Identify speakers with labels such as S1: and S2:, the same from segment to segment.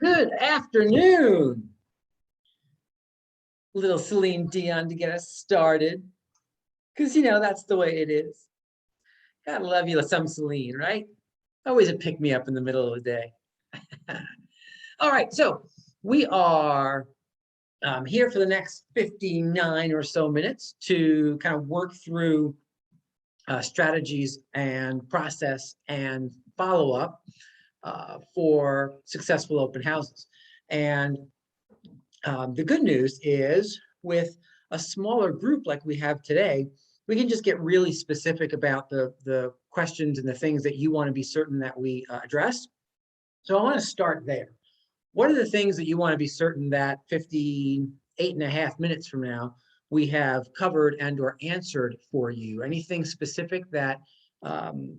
S1: Good afternoon. Little Celine Dion to get us started. Because, that's the way it is. Gotta love you some Celine, right? Always a pick me up in the middle of the day. All right, so we are here for the next 59 or so minutes to kind of work through strategies and process and follow-up for successful open houses. And the good news is with a smaller group like we have today, we can just get really specific about the questions and the things that you want to be certain that we address. So I want to start there. What are the things that you want to be certain that 58.5 minutes from now we have covered and or answered for you? Anything specific that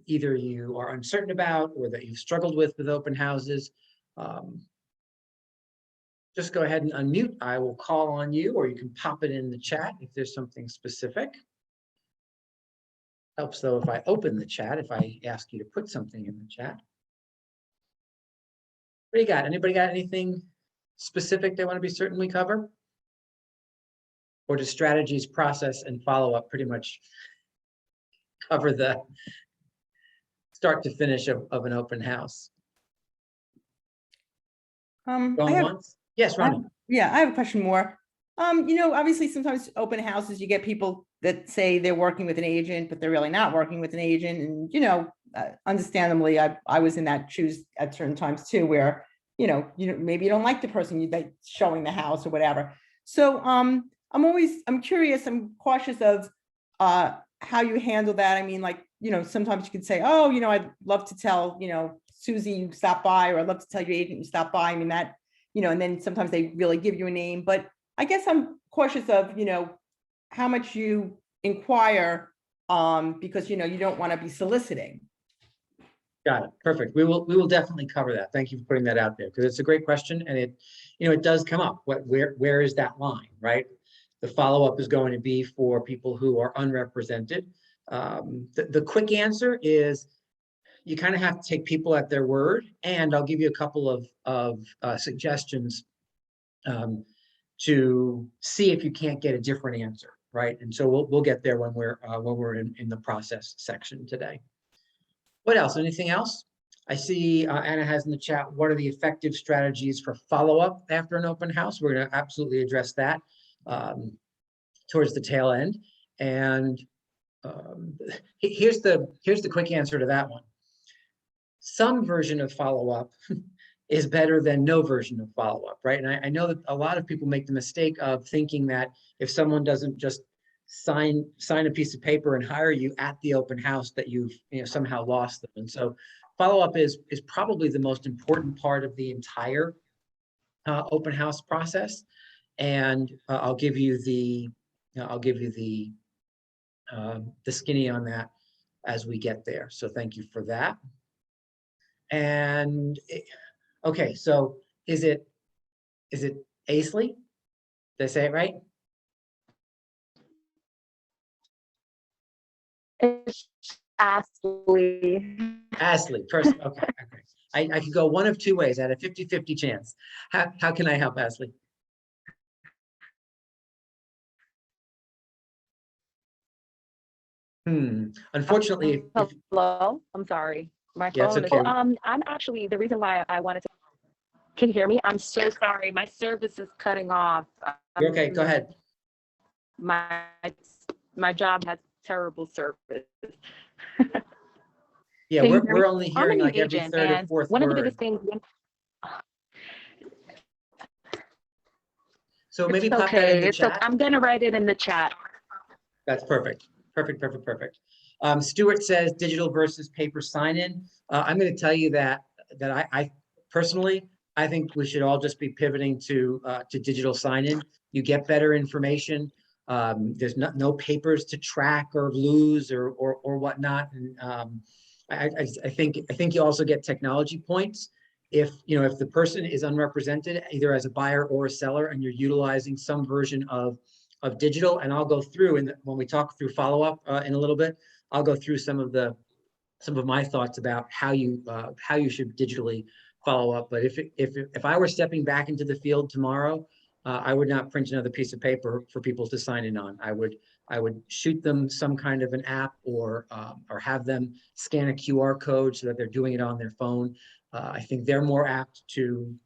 S1: either you are uncertain about or that you've struggled with open houses? Just go ahead and unmute. I will call on you, or you can pop it in the chat if there's something specific. Helps though if I open the chat, if I ask you to put something in the chat. What do you got? Anybody got anything specific they want to be certain we cover? Or does strategies, process, and follow-up pretty much cover the start to finish of an open house? Going once? Yes, Ronnie.
S2: I have a question more. Obviously sometimes open houses, you get people that say they're working with an agent, but they're really not working with an agent. And, understandably, I was in that shoes at certain times too, where, maybe you don't like the person that's showing the house or whatever. So I'm curious, I'm cautious of how you handle that. I mean, sometimes you could say, oh, I'd love to tell, Susie, you stop by, or I'd love to tell your agent you stop by. I mean, that, and then sometimes they really give you a name, but I guess I'm cautious of, how much you inquire, because, you don't want to be soliciting.
S1: Got it. Perfect. We will definitely cover that. Thank you for putting that out there, because it's a great question, and it does come up. Where is that line, right? The follow-up is going to be for people who are unrepresented. The quick answer is you kind of have to take people at their word, and I'll give you a couple of suggestions to see if you can't get a different answer, right? And so we'll get there when we're in the process section today. What else? Anything else? I see Anna has in the chat, what are the effective strategies for follow-up after an open house? We're going to absolutely address that towards the tail end. And here's the quick answer to that one. Some version of follow-up is better than no version of follow-up, right? And I know that a lot of people make the mistake of thinking that if someone doesn't just sign a piece of paper and hire you at the open house, that you've somehow lost them. And so follow-up is probably the most important part of the entire open house process. And I'll give you the skinny on that as we get there. So thank you for that. And okay, so is it Aisley? Did I say it right?
S3: It's Ashley.
S1: Ashley, person. Okay. I could go one of two ways. I had a 50-50 chance. How can I help, Ashley? Unfortunately,
S3: hello. I'm sorry. My phone.
S1: Yeah, it's okay.
S3: I'm actually, the reason why I wanted to. Can you hear me? I'm so sorry. My service is cutting off.
S1: You're okay. Go ahead.
S3: My job has terrible service.
S1: Yeah, we're only hearing like every third or fourth
S3: one
S1: word.
S3: of the biggest things.
S1: So maybe pop that in the chat.
S3: Okay. I'm gonna write it in the chat.
S1: That's perfect. Perfect. Stuart says digital versus paper sign-in. I'm going to tell you that I personally, I think we should all just be pivoting to digital sign-in. You get better information. There's no papers to track or lose or whatnot. And I think you also get technology points if the person is unrepresented, either as a buyer or a seller, and you're utilizing some version of digital. And I'll go through, and when we talk through follow-up in a little bit, I'll go through some of my thoughts about how you should digitally follow up. But if I were stepping back into the field tomorrow, I would not print another piece of paper for people to sign in on. I would shoot them some kind of an app or have them scan a QR code so that they're doing it on their phone. I think they're more apt to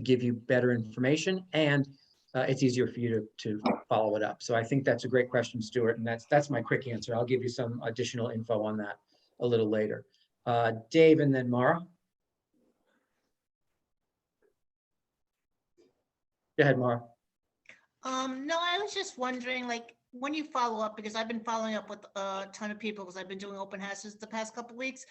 S1: give you better information, and it's easier for you to follow it up. So I think that's a great question, Stuart, and that's my quick answer. I'll give you some additional info on that a little later. Dave and then Mara. Go ahead, Mara.
S4: No, I was just wondering, like, when you follow up, because I've been following up with a ton of people because I've been doing open houses the past couple weeks.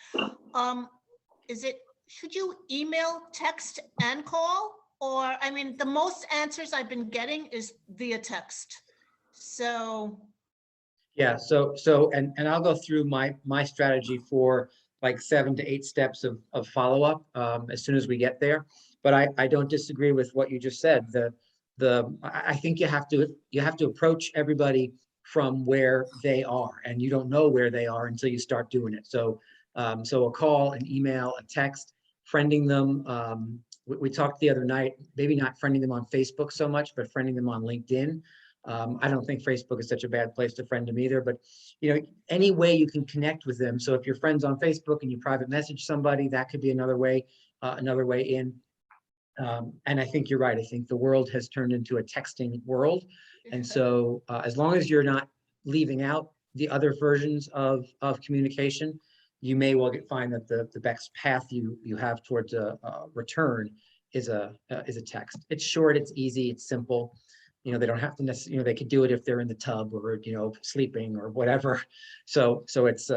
S4: Should you email, text, and call? Or, I mean, the most answers I've been getting is via text. So,
S1: Yeah, and I'll go through my strategy for like 7 to 8 steps of follow-up as soon as we get there. But I don't disagree with what you just said. I think you have to approach everybody from where they are, and you don't know where they are until you start doing it. So a call, an email, a text, friending them. We talked the other night, maybe not friending them on Facebook so much, but friending them on LinkedIn. I don't think Facebook is such a bad place to friend them either, but any way you can connect with them. So if you're friends on Facebook and you private message somebody, that could be another way in. And I think you're right. I think the world has turned into a texting world. And so as long as you're not leaving out the other versions of communication, you may well find that the best path you have towards a return is a text. It's short, it's easy, it's simple. They don't have to necessarily, they could do it if they're in the tub or, sleeping or whatever. So it's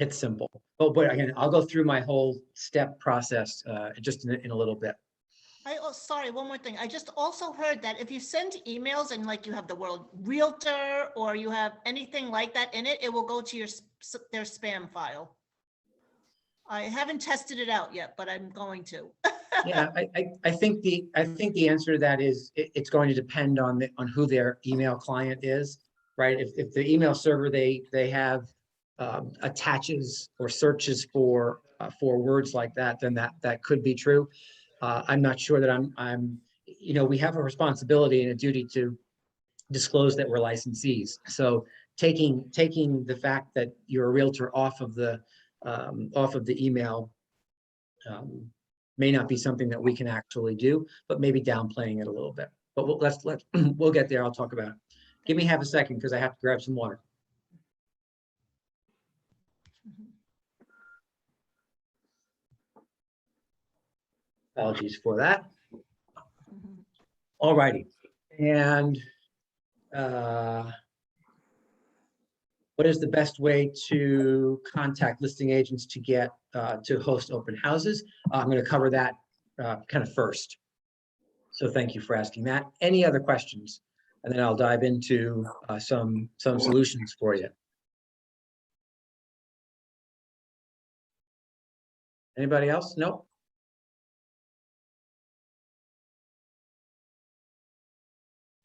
S1: simple. But again, I'll go through my whole step process just in a little bit.
S4: sorry, one more thing. I just also heard that if you send emails and like you have the word realtor or you have anything like that in it, it will go to their spam file. I haven't tested it out yet, but I'm going to.
S1: Yeah, I think the answer to that is it's going to depend on who their email client is, right? If the email server they have attaches or searches for words like that, then that could be true. I'm not sure that I'm we have a responsibility and a duty to disclose that we're licensees. So taking the fact that you're a realtor off of the email may not be something that we can actually do, but maybe downplaying it a little bit. But we'll get there. I'll talk about it. Give me half a second because I have to grab some water. Apologies for that. All righty. And what is the best way to contact listing agents to get to host open houses? I'm going to cover that kind of first. So thank you for asking that. Any other questions? And then I'll dive into some solutions for you. Anybody else? No?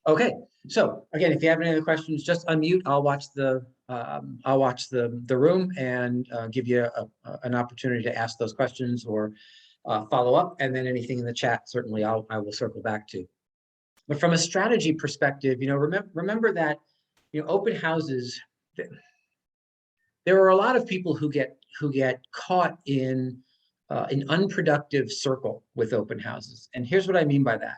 S1: Okay, so again, if you have any other questions, just unmute. I'll watch the room and give you an opportunity to ask those questions or follow up, and then anything in the chat, certainly I will circle back to. But from a strategy perspective, remember that open houses, there are a lot of people who get caught in an unproductive circle with open houses, and here's what I mean by that.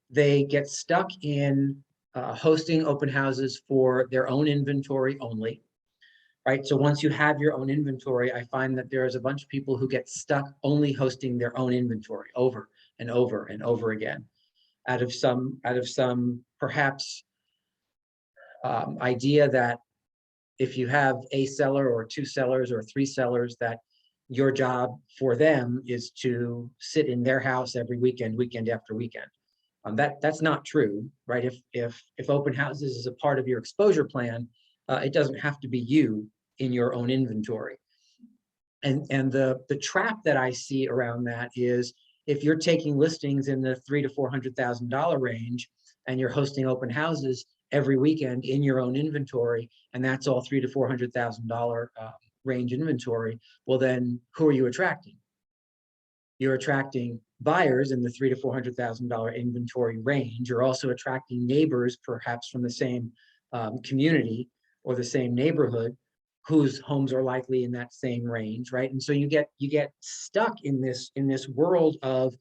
S1: They get stuck in hosting open houses for their own inventory only, right? So once you have your own inventory, I find that there is a bunch of people who get stuck only hosting their own inventory over and over and over again, out of some perhaps idea that if you have a seller or 2 sellers or 3 sellers, that your job for them is to sit in their house every weekend after weekend. That's not true, right? If open houses is a part of your exposure plan, it doesn't have to be you in your own inventory. And the trap that I see around that is if you're taking listings in the $300,000 to $400,000 range and you're hosting open houses every weekend in your own inventory, and that's all $300,000 to $400,000 range inventory, well then who are you attracting? you're attracting buyers in the $300,000 to $400,000 inventory range. You're also attracting neighbors, perhaps from the same community or the same neighborhood, whose homes are likely in that same range, right? And so you get stuck in this world of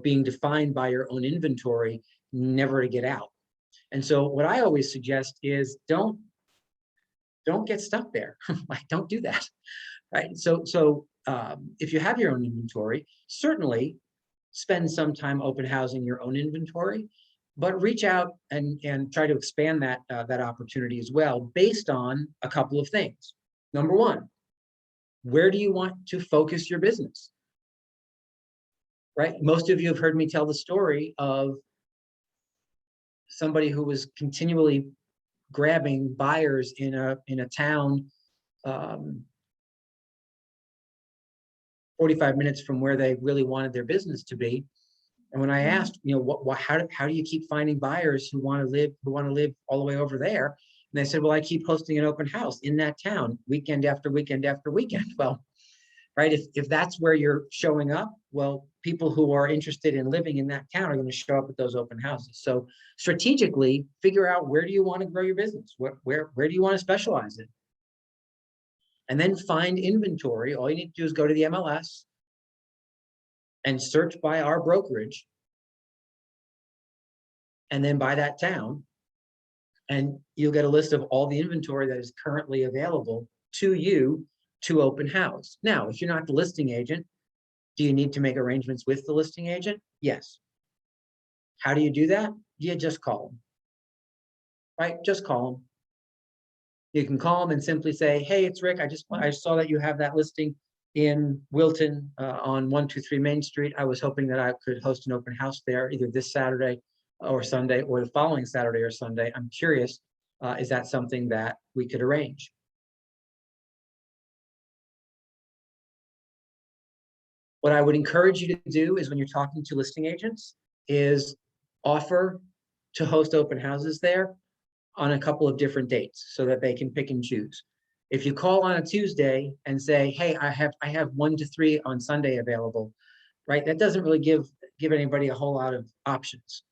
S1: being defined by your own inventory, never to get out. And so what I always suggest is don't get stuck there. Like, don't do that, right? So if you have your own inventory, certainly spend some time open housing your own inventory, but reach out and try to expand that opportunity as well, based on a couple of things. Number one, where do you want to focus your business? Right? Most of you have heard me tell the story of somebody who was continually grabbing buyers in a town 45 minutes from where they really wanted their business to be. And when I asked, how do you keep finding buyers who want to live all the way over there? And they said, well, I keep hosting an open house in that town, weekend after weekend after weekend. Well, right, if that's where you're showing up, well, people who are interested in living in that town are going to show up at those open houses. So strategically figure out, where do you want to grow your business? Where do you want to specialize in? And then find inventory. All you need to do is go to the MLS and search by our brokerage, and then by that town, and you'll get a list of all the inventory that is currently available to you to open house. Now, if you're not the listing agent, do you need to make arrangements with the listing agent? Yes. How do you do that? You just call them, right? Just call them. You can call them and simply say, hey, it's Rick. I saw that you have that listing in Wilton on 123 Main Street. I was hoping that I could host an open house there either this Saturday or Sunday, or the following Saturday or Sunday. I'm curious, is that something that we could arrange? What I would encourage you to do is, when you're talking to listing agents, is offer to host open houses there on a couple of different dates so that they can pick and choose. If you call on a Tuesday and say, hey, I have 1 to 3 on Sunday available, right? That doesn't really give anybody a whole lot of options.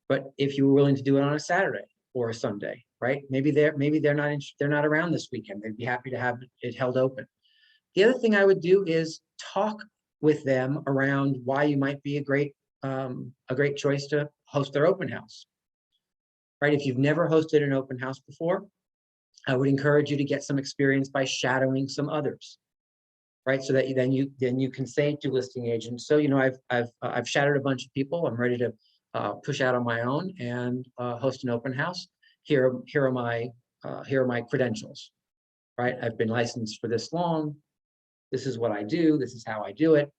S1: But if you were willing to do it on a Saturday or a Sunday, right? Maybe they're not around this weekend. They'd be happy to have it held open. The other thing I would do is talk with them around why you might be a great choice to host their open house. Right? If you've never hosted an open house before, I would encourage you to get some experience by shadowing some others, right? So that then you can say to listing agents, so I've shadowed a bunch of people. I'm ready to push out on my own and host an open house. Here are my credentials, right? I've been licensed for this long. This is what I do. This is how I do it.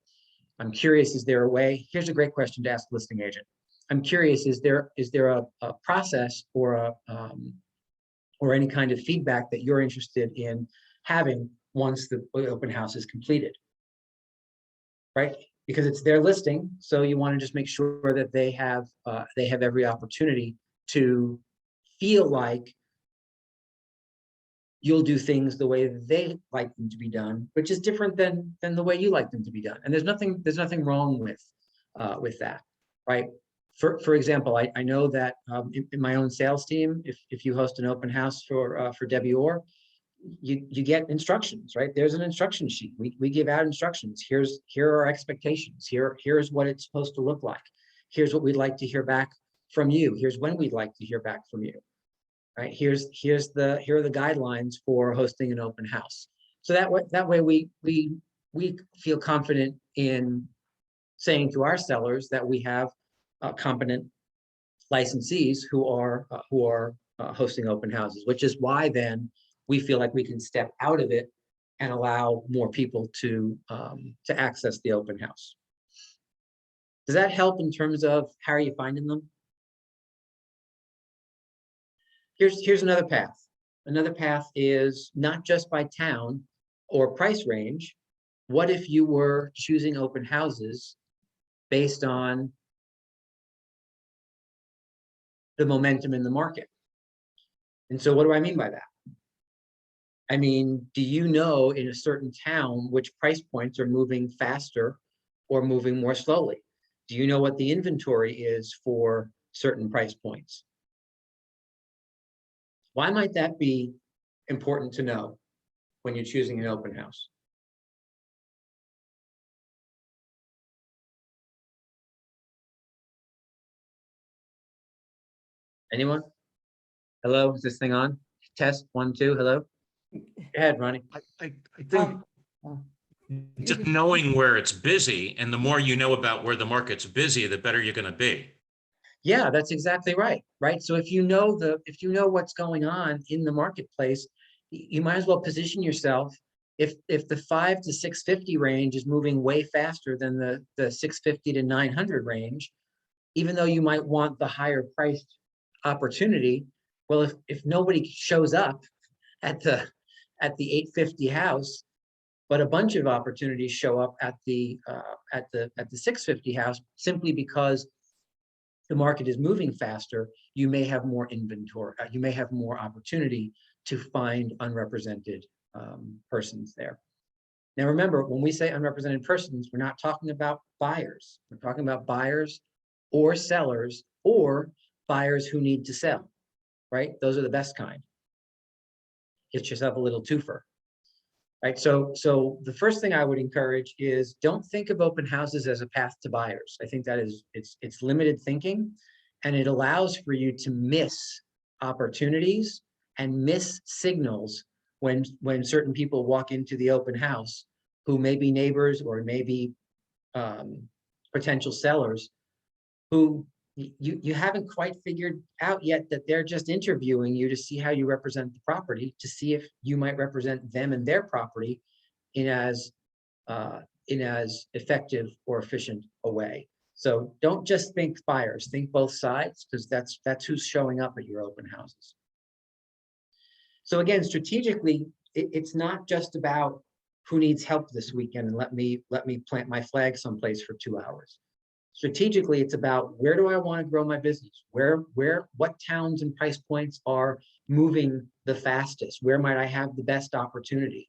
S1: I'm curious, is there a way? Here's a great question to ask the listing agent. I'm curious, is there a process or any kind of feedback that you're interested in having once the open house is completed, right? Because it's their listing, so you want to just make sure that they have every opportunity to feel like you'll do things the way they like them to be done, which is different than the way you like them to be done. And there's nothing wrong with that, right? For example, I know that in my own sales team, if you host an open house for Debbie Orr, you get instructions, right? There's an instruction sheet. We give out instructions. Here are our expectations. Here's what it's supposed to look like. Here's what we'd like to hear back from you. Here's when we'd like to hear back from you. Right? Here are the guidelines for hosting an open house. So that way we feel confident in saying to our sellers that we have competent licensees who are hosting open houses, which is why then we feel like we can step out of it and allow more people to access the open house. Does that help in terms of how are you finding them? Here's another path. Another path is not just by town or price range. What if you were choosing open houses based on the momentum in the market? And so what do I mean by that? I mean, do you know in a certain town which price points are moving faster or moving more slowly? Do you know what the inventory is for certain price points? Why might that be important to know when you're choosing an open house? Anyone? Hello, is this thing on? Test, 1, 2, hello? Go ahead, Ronnie.
S5: I think
S2: Um,
S5: just knowing where it's busy, and the more you know about where the market's busy, the better you're going to be.
S1: Yeah, that's exactly right, right? So if you know what's going on in the marketplace, you might as well position yourself. If the 5 to 650 range is moving way faster than the 650 to 900 range, even though you might want the higher priced opportunity, well, if nobody shows up at the 850 house, but a bunch of opportunities show up at the 650 house, simply because the market is moving faster, you may have more inventory, you may have more opportunity to find unrepresented persons there. Now, remember, when we say unrepresented persons, we're not talking about buyers. We're talking about buyers or sellers or buyers who need to sell, right? Those are the best kind. Get yourself a little twofer, right? So the first thing I would encourage is don't think of open houses as a path to buyers. I think that is, it's limited thinking, and it allows for you to miss opportunities and miss signals when certain people walk into the open house who may be neighbors or maybe potential sellers who you haven't quite figured out yet that they're just interviewing you to see how you represent the property, to see if you might represent them and their property in as effective or efficient a way. So don't just think buyers, think both sides, because that's who's showing up at your open houses. So again, strategically, it's not just about who needs help this weekend and let me plant my flag someplace for 2 hours. Strategically, it's about where do I want to grow my business? What towns and price points are moving the fastest? Where might I have the best opportunity?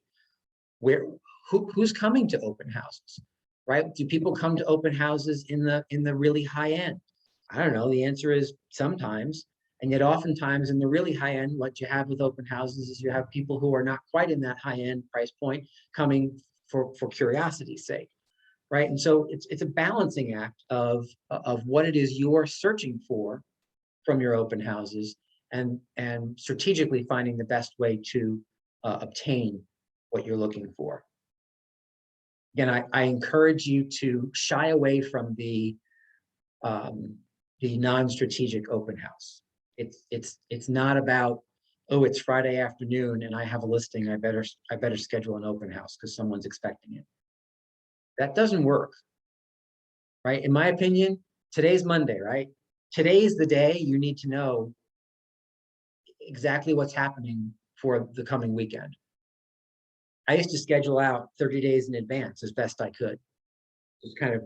S1: Who's coming to open houses, right? Do people come to open houses in the really high end? I don't know. The answer is sometimes. And yet oftentimes in the really high end, what you have with open houses is you have people who are not quite in that high end price point coming for curiosity's sake. Right. And so it's a balancing act of what it is you're searching for from your open houses and strategically finding the best way to obtain what you're looking for. Again, I encourage you to shy away from the non-strategic open house. It's not about, oh, it's Friday afternoon and I have a listing, I better schedule an open house because someone's expecting it. That doesn't work, right? In my opinion, today's Monday, right? Today's the day you need to know exactly what's happening for the coming weekend. I used to schedule out 30 days in advance as best I could, just kind of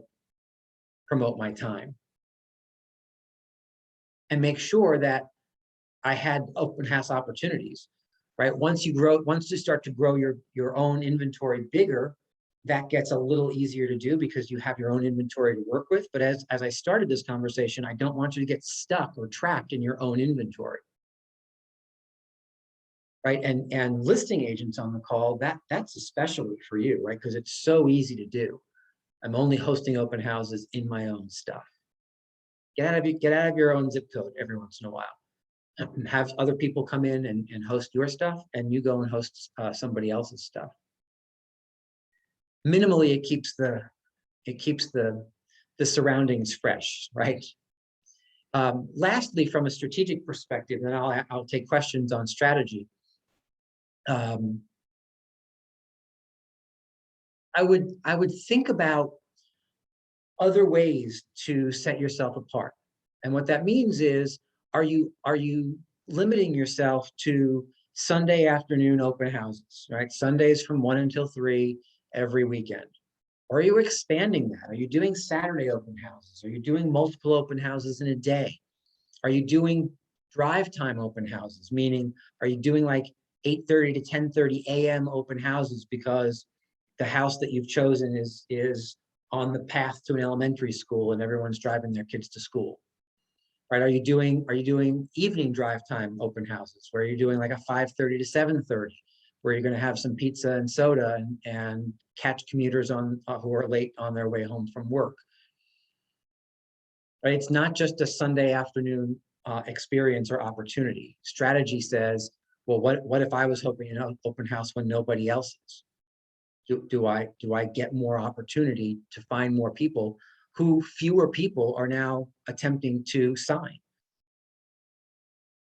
S1: promote my time and make sure that I had open house opportunities, right? Once you start to grow your own inventory bigger, that gets a little easier to do because you have your own inventory to work with. But as I started this conversation, I don't want you to get stuck or trapped in your own inventory. Right. And listing agents on the call, that's especially for you, right? Because it's so easy to do. I'm only hosting open houses in my own stuff. Get out of your own zip code every once in a while. And have other people come in and host your stuff, and you go and host somebody else's stuff. Minimally, it keeps the surroundings fresh, right? Lastly, from a strategic perspective, and I'll take questions on strategy. I would think about other ways to set yourself apart, and what that means is, are you limiting yourself to Sunday afternoon open houses, right? Sundays from 1 until 3 every weekend. Or are you expanding that? Are you doing Saturday open houses? Are you doing multiple open houses in a day? Are you doing drive time open houses? Meaning, are you doing like 8:30 to 10:30 a.m. open houses because the house that you've chosen is on the path to an elementary school and everyone's driving their kids to school? Right? Are you doing evening drive time open houses where you're doing like a 5:30 to 7:30, where you're going to have some pizza and soda and catch commuters on who are late on their way home from work? Right? It's not just a Sunday afternoon experience or opportunity. Strategy says, well, what if I was hoping an open house when nobody else is? Do I get more opportunity to find more people who fewer people are now attempting to sign?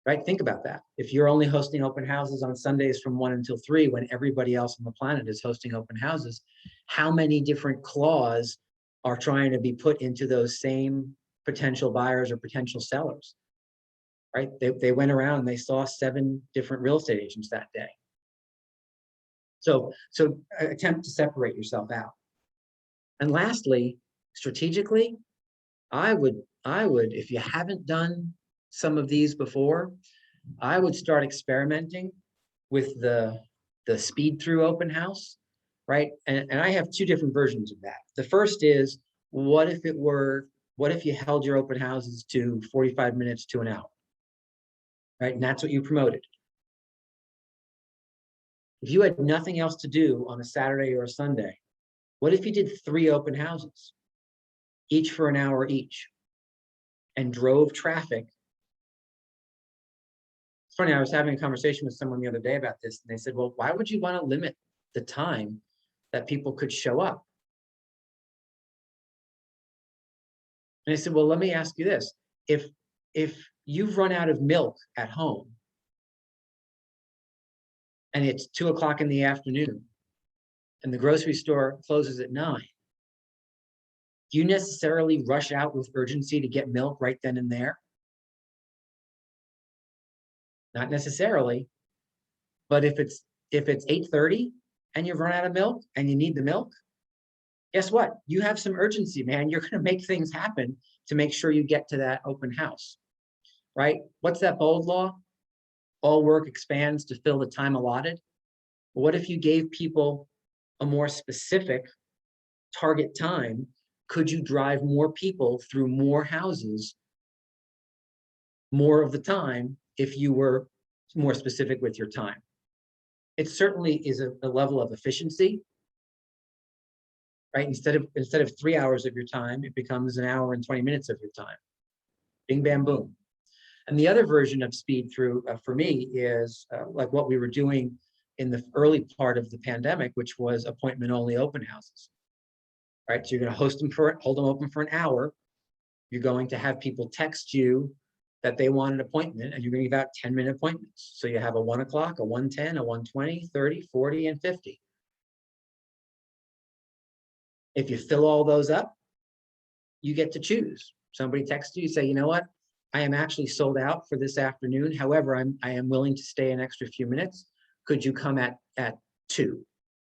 S1: Right? Think about that. If you're only hosting open houses on Sundays from 1 until 3, when everybody else on the planet is hosting open houses, how many different claws are trying to be put into those same potential buyers or potential sellers? Right? They went around and they saw 7 different real estate agents that day. So attempt to separate yourself out. And lastly, strategically, I would, if you haven't done some of these before, I would start experimenting with the speed through open house, right? And I have 2 different versions of that. The first is, what if you held your open houses to 45 minutes to an hour, right? And that's what you promoted. If you had nothing else to do on a Saturday or a Sunday, what if you did 3 open houses, each for an hour each, and drove traffic? It's funny, I was having a conversation with someone the other day about this, and they said, well, why would you want to limit the time that people could show up? And I said, well, let me ask you this. If you've run out of milk at home and it's 2 o'clock in the afternoon and the grocery store closes at 9, do you necessarily rush out with urgency to get milk right then and there? Not necessarily. But if it's 8:30 and you've run out of milk and you need the milk, guess what? You have some urgency, man. You're going to make things happen to make sure you get to that open house, right? What's that bold law? All work expands to fill the time allotted. What if you gave people a more specific target time? Could you drive more people through more houses more of the time if you were more specific with your time? It certainly is a level of efficiency, right? Instead of 3 hours of your time, it becomes an hour and 20 minutes of your time. Bing, bam, boom. And the other version of speed through for me is like what we were doing in the early part of the pandemic, which was appointment only open houses, right? So you're going to hold them open for an hour. You're going to have people text you that they want an appointment, and you're going to give out 10-minute appointments. So you have a 1 o'clock, a 1:10, a 1:20, 30, 40, and 50. If you fill all those up, you get to choose. Somebody texts you, say, you know what? I am actually sold out for this afternoon. However, I am willing to stay an extra few minutes. Could you come at 2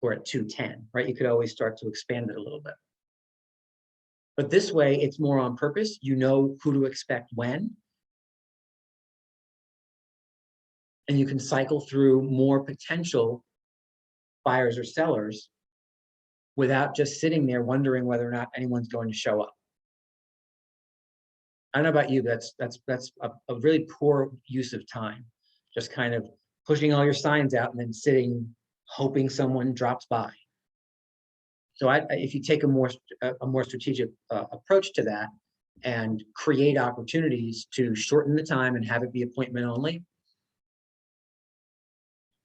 S1: or at 2:10, right? You could always start to expand it a little bit. But this way, it's more on purpose. You know who to expect when. And you can cycle through more potential buyers or sellers without just sitting there wondering whether or not anyone's going to show up. I don't know about you, but that's a really poor use of time. Just kind of pushing all your signs out and then sitting, hoping someone drops by. So if you take a more strategic approach to that and create opportunities to shorten the time and have it be appointment only.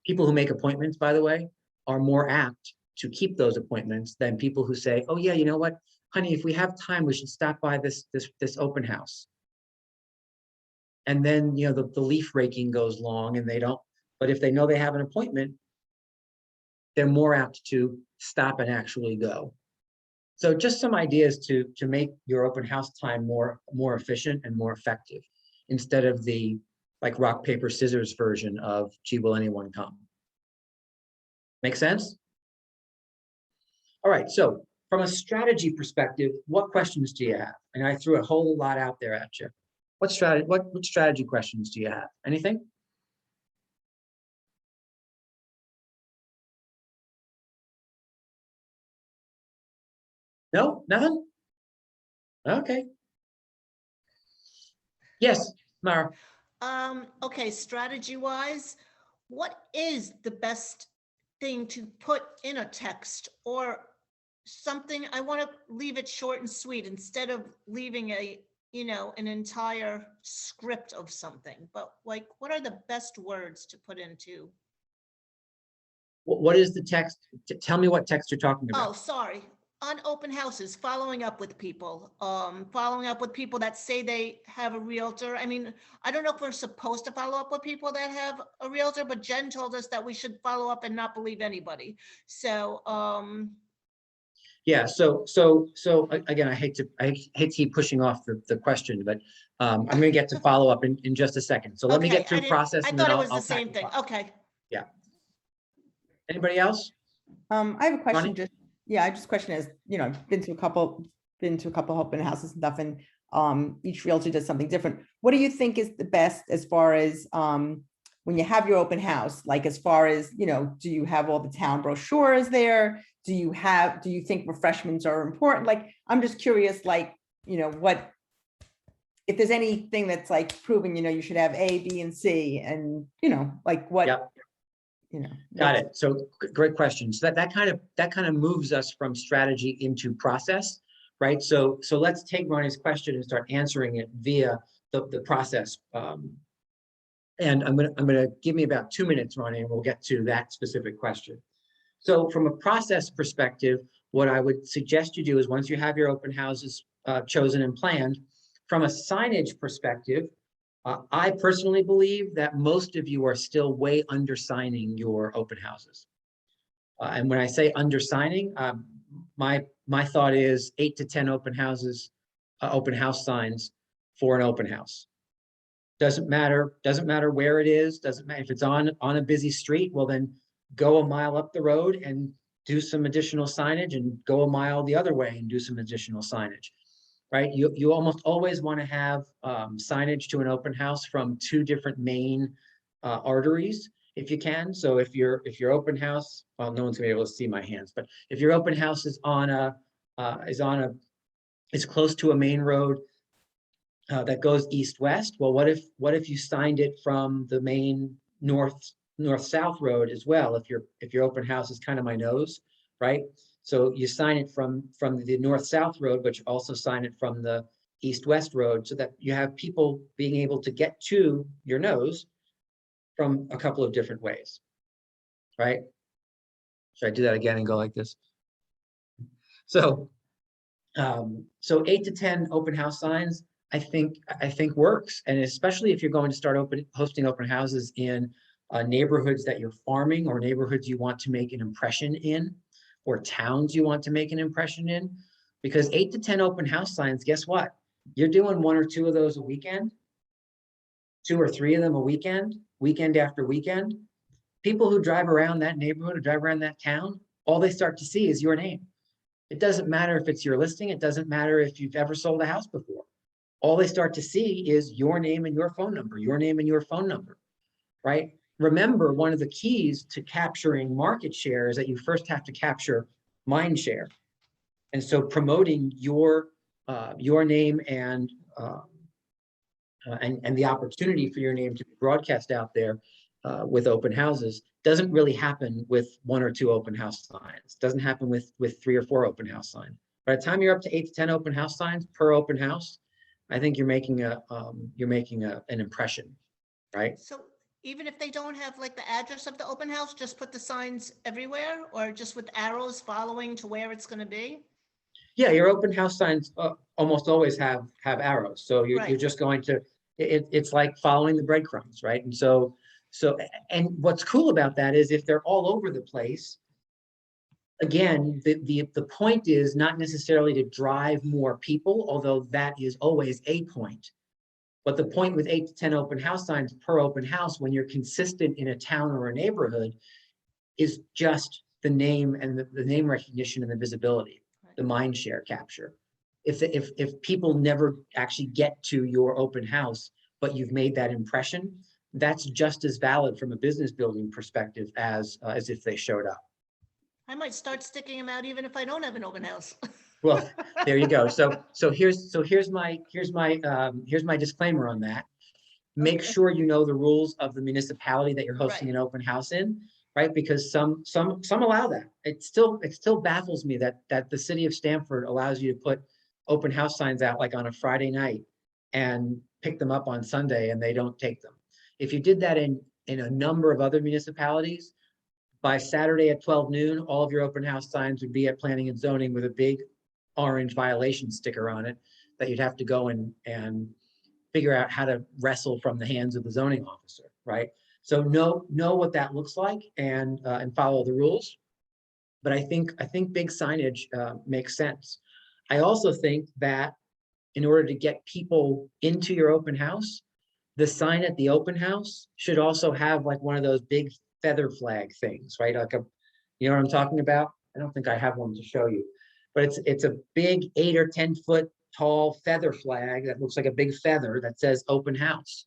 S1: People who make appointments, by the way, are more apt to keep those appointments than people who say, oh yeah, you know what, honey, if we have time, we should stop by this open house. And then, you know, the leaf raking goes long and they don't, but if they know they have an appointment, they're more apt to stop and actually go. So just some ideas to make your open house time more efficient and more effective, instead of the like rock, paper, scissors version of, gee, will anyone come? Make sense? All right, so from a strategy perspective, what questions do you have? And I threw a whole lot out there at you. What strategy questions do you have? Anything? No, nothing? Okay. Yes, Mara.
S4: Okay, strategy wise, what is the best thing to put in a text or something? I want to leave it short and sweet instead of leaving an entire script of something. But like, what are the best words to put into?
S1: What is the text? Tell me what text you're talking
S4: Oh,
S1: about.
S4: sorry. On open houses, following up with people, that say they have a realtor. I mean, I don't know if we're supposed to follow up with people that have a realtor, but Jen told us that we should follow up and not believe anybody. So,
S1: Yeah, again, I hate to keep pushing off the question, but I'm gonna get to follow up in just a second. So let me
S4: okay,
S1: get through process
S4: I
S1: and then
S4: thought it was
S1: I'll
S4: the same
S1: tackle
S4: thing.
S1: follow-up.
S4: Okay.
S1: Yeah. Anybody else?
S2: I have a question,
S1: Ronnie?
S2: just, yeah, I just question is, I've been to a couple open houses and stuff, and each realtor does something different. What do you think is the best as far as when you have your open house, like as far as, do you have all the town brochures there? Do you think refreshments are important? Like, I'm just curious, like, what, if there's anything that's like proving, you should have A, B, and C, and, like what,
S1: Yep. Got
S2: what's-
S1: it. So great question. So that kind of moves us from strategy into process, right? So let's take Ronnie's question and start answering it via the process. And I'm gonna give me about 2 minutes, Ronnie, and we'll get to that specific question. So from a process perspective, what I would suggest you do is once you have your open houses chosen and planned, from a signage perspective, I personally believe that most of you are still way undersigning your open houses. And when I say undersigning, my thought is 8 to 10 open houses, open house signs for an open house. Doesn't matter where it is, doesn't matter if it's on a busy street, well then go a mile up the road and do some additional signage, and go a mile the other way and do some additional signage, right? You almost always want to have signage to an open house from 2 different main arteries if you can. So if your open house, well, no one's gonna be able to see my hands, but if your open house is is close to a main road that goes east-west, well, what if you signed it from the main north-south road as well? If your open house is kind of my nose, right? So you sign it from the north-south road, but you also sign it from the east-west road, so that you have people being able to get to your nose from a couple of different ways, right? Should I do that again and go like this? So 8 to 10 open house signs, I think works, and especially if you're going to start hosting open houses in neighborhoods that you're farming, or neighborhoods you want to make an impression in, or towns you want to make an impression in, because 8 to 10 open house signs, guess what? You're doing 1 or 2 of those a weekend, 2 or 3 of them a weekend, weekend after weekend. People who drive around that neighborhood or drive around that town, all they start to see is your name. It doesn't matter if it's your listing. It doesn't matter if you've ever sold a house before. All they start to see is your name and your phone number, your name and your phone number, right? Remember, one of the keys to capturing market share is that you first have to capture mind share. And so promoting your name and the opportunity for your name to be broadcast out there with open houses doesn't really happen with 1 or 2 open house signs. Doesn't happen with 3 or 4 open house signs. By the time you're up to 8 to 10 open house signs per open house, I think you're making an impression, right?
S4: So even if they don't have like the address of the open house, just put the signs everywhere, or just with arrows following to where it's going to be?
S1: Yeah, your open house signs almost always have arrows. So you're
S4: Right.
S1: just going to, it's like following the breadcrumbs, right? And and what's cool about that is if they're all over the place, again, the point is not necessarily to drive more people, although that is always a point. But the point with 8 to 10 open house signs per open house, when you're consistent in a town or a neighborhood, is just the name and the name recognition and the visibility, the mind share capture. If people never actually get to your open house, but you've made that impression, that's just as valid from a business building perspective as if they showed up.
S4: I might start sticking them out even if I don't have an open house.
S1: Well, there you go. So here's my disclaimer on that. Make
S4: Okay.
S1: sure you know the rules of the municipality that you're hosting
S4: Right.
S1: an open house in, right? Because some allow that. It still baffles me that the city of Stamford allows you to put open house signs out like on a Friday night and pick them up on Sunday and they don't take them. If you did that in a number of other municipalities, by Saturday at 12 noon, all of your open house signs would be at planning and zoning with a big orange violation sticker on it that you'd have to go and figure out how to wrestle from the hands of the zoning officer, right? So know what that looks like and follow the rules. But I think big signage makes sense. I also think that in order to get people into your open house, the sign at the open house should also have like one of those big feather flag things, right? Like you know what I'm talking about? I don't think I have one to show you, but it's a big 8 or 10 foot tall feather flag that looks like a big feather that says open house.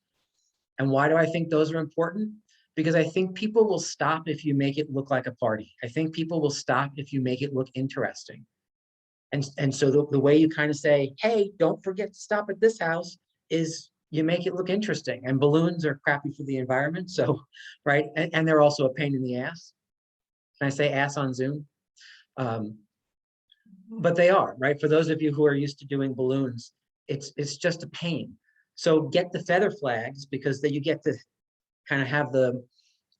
S1: And why do I think those are important? Because I think people will stop if you make it look like a party. I think people will stop if you make it look interesting. And so the way you kind of say, hey, don't forget to stop at this house is you make it look interesting. And balloons are crappy for the environment. So, right. And they're also a pain in the ass. Can I say ass on Zoom? But they are, right? For those of you who are used to doing balloons, it's just a pain. So get the feather flags because then you get to kind of have the,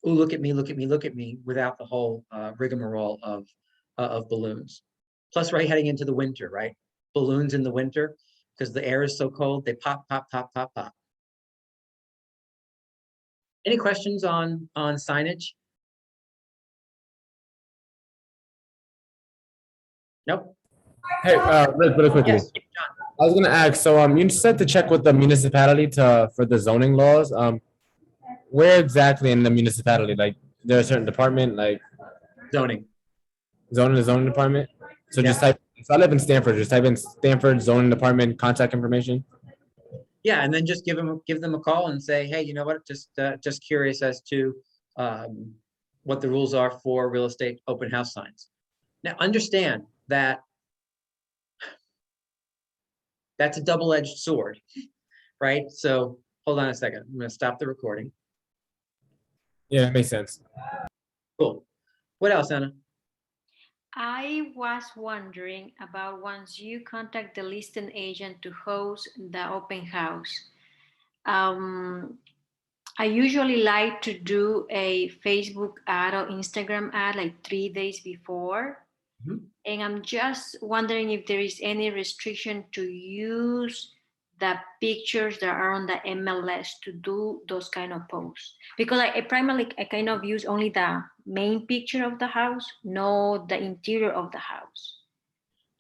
S1: oh, look at me, look at me, look at me, without the whole rigmarole of balloons. Plus, right, heading into the winter, right? Balloons in the winter, because the air is so cold, they pop, pop, pop, pop, pop. Any questions on signage? Nope.
S6: Hey, really quickly.
S1: Yes.
S6: I was gonna ask, so you said to check with the municipality for the zoning laws. Where exactly in the municipality? Like, there a certain department, like
S1: Zoning.
S6: the zoning department? So just
S1: Yeah.
S6: type, if I live in Stanford, just type in Stanford zoning department contact information.
S1: Yeah, and then just give them a call and say, hey, you know what? Just curious as to what the rules are for real estate open house signs. Now, understand that that's a double-edged sword, right? So hold on a second. I'm going to stop the recording.
S6: Yeah, that makes sense.
S1: Cool. What else, Anna?
S7: I was wondering about once you contact the listing agent to host the open house. I usually like to do a Facebook ad or Instagram ad like 3 days before.
S1: Mhm.
S7: And I'm just wondering if there is any restriction to use the pictures that are on the MLS to do those kind of posts. Because I primarily kind of use only the main picture of the house, not the interior of the house.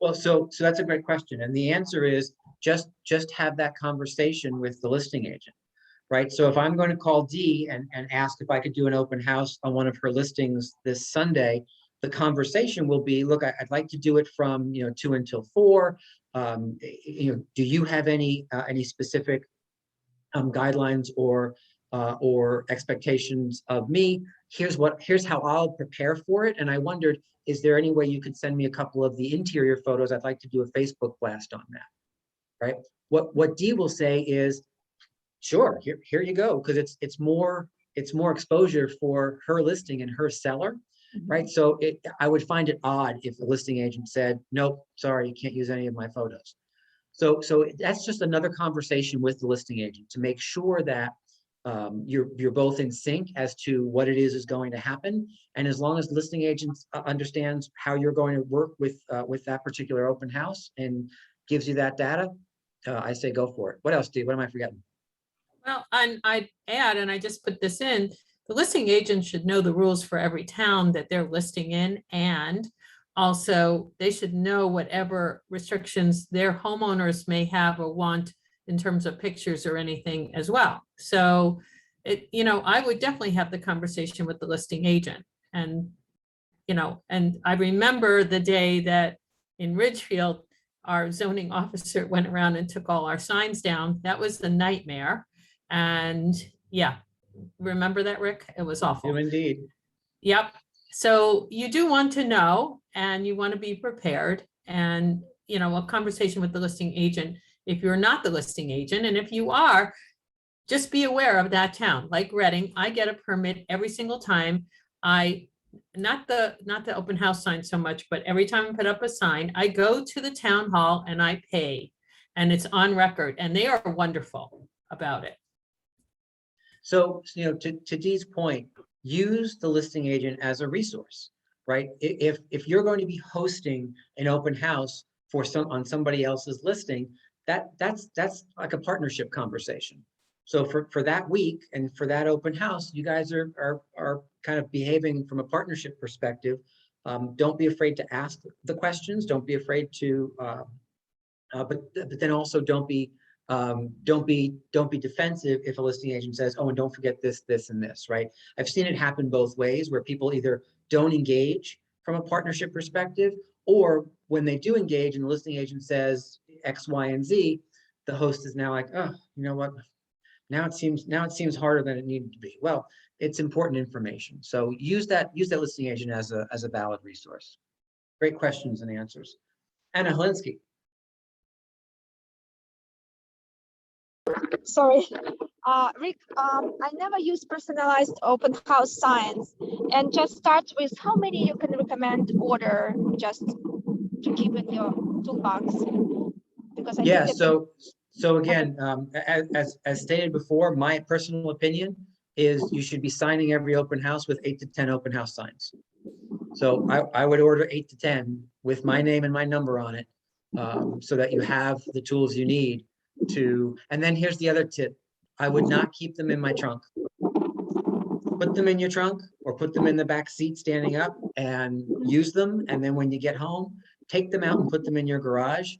S1: Well, so that's a great question. And the answer is just have that conversation with the listing agent, right? So if I'm going to call Dee and ask if I could do an open house on one of her listings this Sunday, the conversation will be, look, I'd like to do it from 2 until 4. Do you have any specific guidelines or expectations of me? Here's how I'll prepare for it. And I wondered, is there any way you could send me a couple of the interior photos? I'd like to do a Facebook blast on that, right? What Dee will say is, sure, here you go, because it's more exposure for her listing and her seller. Right. So I would find it odd if the listing agent said, nope, sorry, you can't use any of my photos. So that's just another conversation with the listing agent to make sure that you're both in sync as to what it is going to happen. And as long as the listing agent understands how you're going to work with that particular open house and gives you that data, I say go for it. What else, Steve? What am I forgetting?
S8: Well, and I'd add, and I just put this in, the listing agent should know the rules for every town that they're listing in. And also they should know whatever restrictions their homeowners may have or want in terms of pictures or anything as well. So I would definitely have the conversation with the listing agent. And, and I remember the day that in Ridgefield, our zoning officer went around and took all our signs down. That was the nightmare. And yeah, remember that, Rick? It was awful.
S1: Indeed.
S8: Yep. So you do want to know and you want to be prepared. And a conversation with the listing agent if you're not the listing agent. And if you are, just be aware of that town. Like Reading, I get a permit every single time. Not the open house sign so much, but every time I put up a sign, I go to the town hall and I pay. And it's on record, and they are wonderful about it.
S1: So, to Dee's point, use the listing agent as a resource, right? If you're going to be hosting an open house on somebody else's listing, that's like a partnership conversation. So for that week and for that open house, you guys are kind of behaving from a partnership perspective. Don't be afraid to ask the questions. Don't be afraid to, but then also don't be defensive if a listing agent says, oh, and don't forget this, this, and this, right? I've seen it happen both ways, where people either don't engage from a partnership perspective, or when they do engage and the listing agent says X, Y, and Z, the host is now like, oh, you know what? Now it seems harder than it needed to be. Well, it's important information. So use that listing agent as a valid resource. Great questions and answers. Anna Holinsky.
S9: Sorry. Rick, I never use personalized open house signs, and just start with how many you can recommend order just to keep in your toolbox. Because I
S1: Yeah,
S9: think
S1: so again, as stated before, my personal opinion is you should be signing every open house with 8 to 10 open house signs. So I would order 8 to 10 with my name and my number on it, so that you have the tools you need to. And then here's the other tip. I would not keep them in my trunk. Put them in your trunk or put them in the back seat standing up and use them. And then when you get home, take them out and put them in your garage,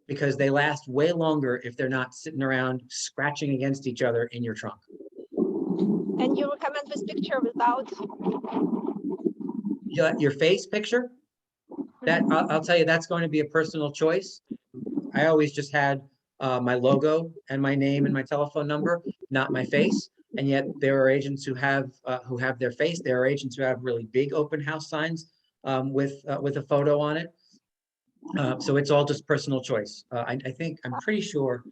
S1: because they last way longer if they're not sitting around scratching against each other in your trunk.
S9: And you recommend this picture without?
S1: Your face picture? That I'll tell you, that's going to be a personal choice. I always just had my logo and my name and my telephone number, not my face. And yet there are agents who have their face. There are agents who have really big open house signs with a photo on it. So it's all just personal choice. I'm pretty sure,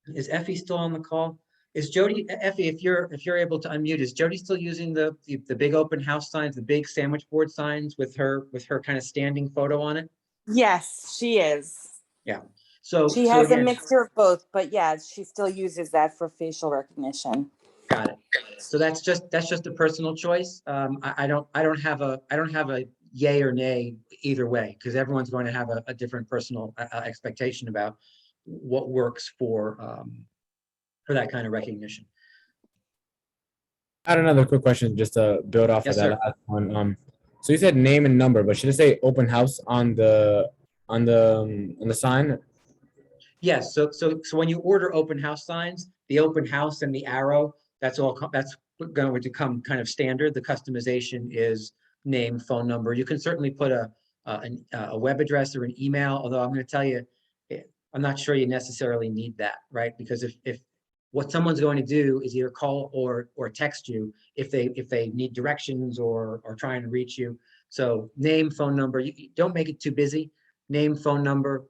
S1: is Effie still on the call? Is Jody, Effie, if you're able to unmute, is Jody still using the big open house signs, the big sandwich board signs with her kind of standing photo on it?
S10: Yes, she is.
S1: Yeah. So
S10: She has
S1: again,
S10: a mixture of both, but yeah, she still uses that for facial recognition.
S1: got it. So that's just a personal choice. I don't have a yay or nay either way, because everyone's going to have a different personal expectation about what works for that kind of recognition.
S6: I had another quick question just to build off
S1: Yes,
S6: of that
S1: sir.
S6: last one. So you said name and number, but should it say open house on the sign?
S1: Yes. So when you order open house signs, the open house and the arrow, that's going to come kind of standard. The customization is name, phone number. You can certainly put a web address or an email, although I'm going to tell you, I'm not sure you necessarily need that, right? Because if what someone's going to do is either call or text you if they need directions or trying to reach you. So name, phone number, you don't make it too busy. Name, phone number.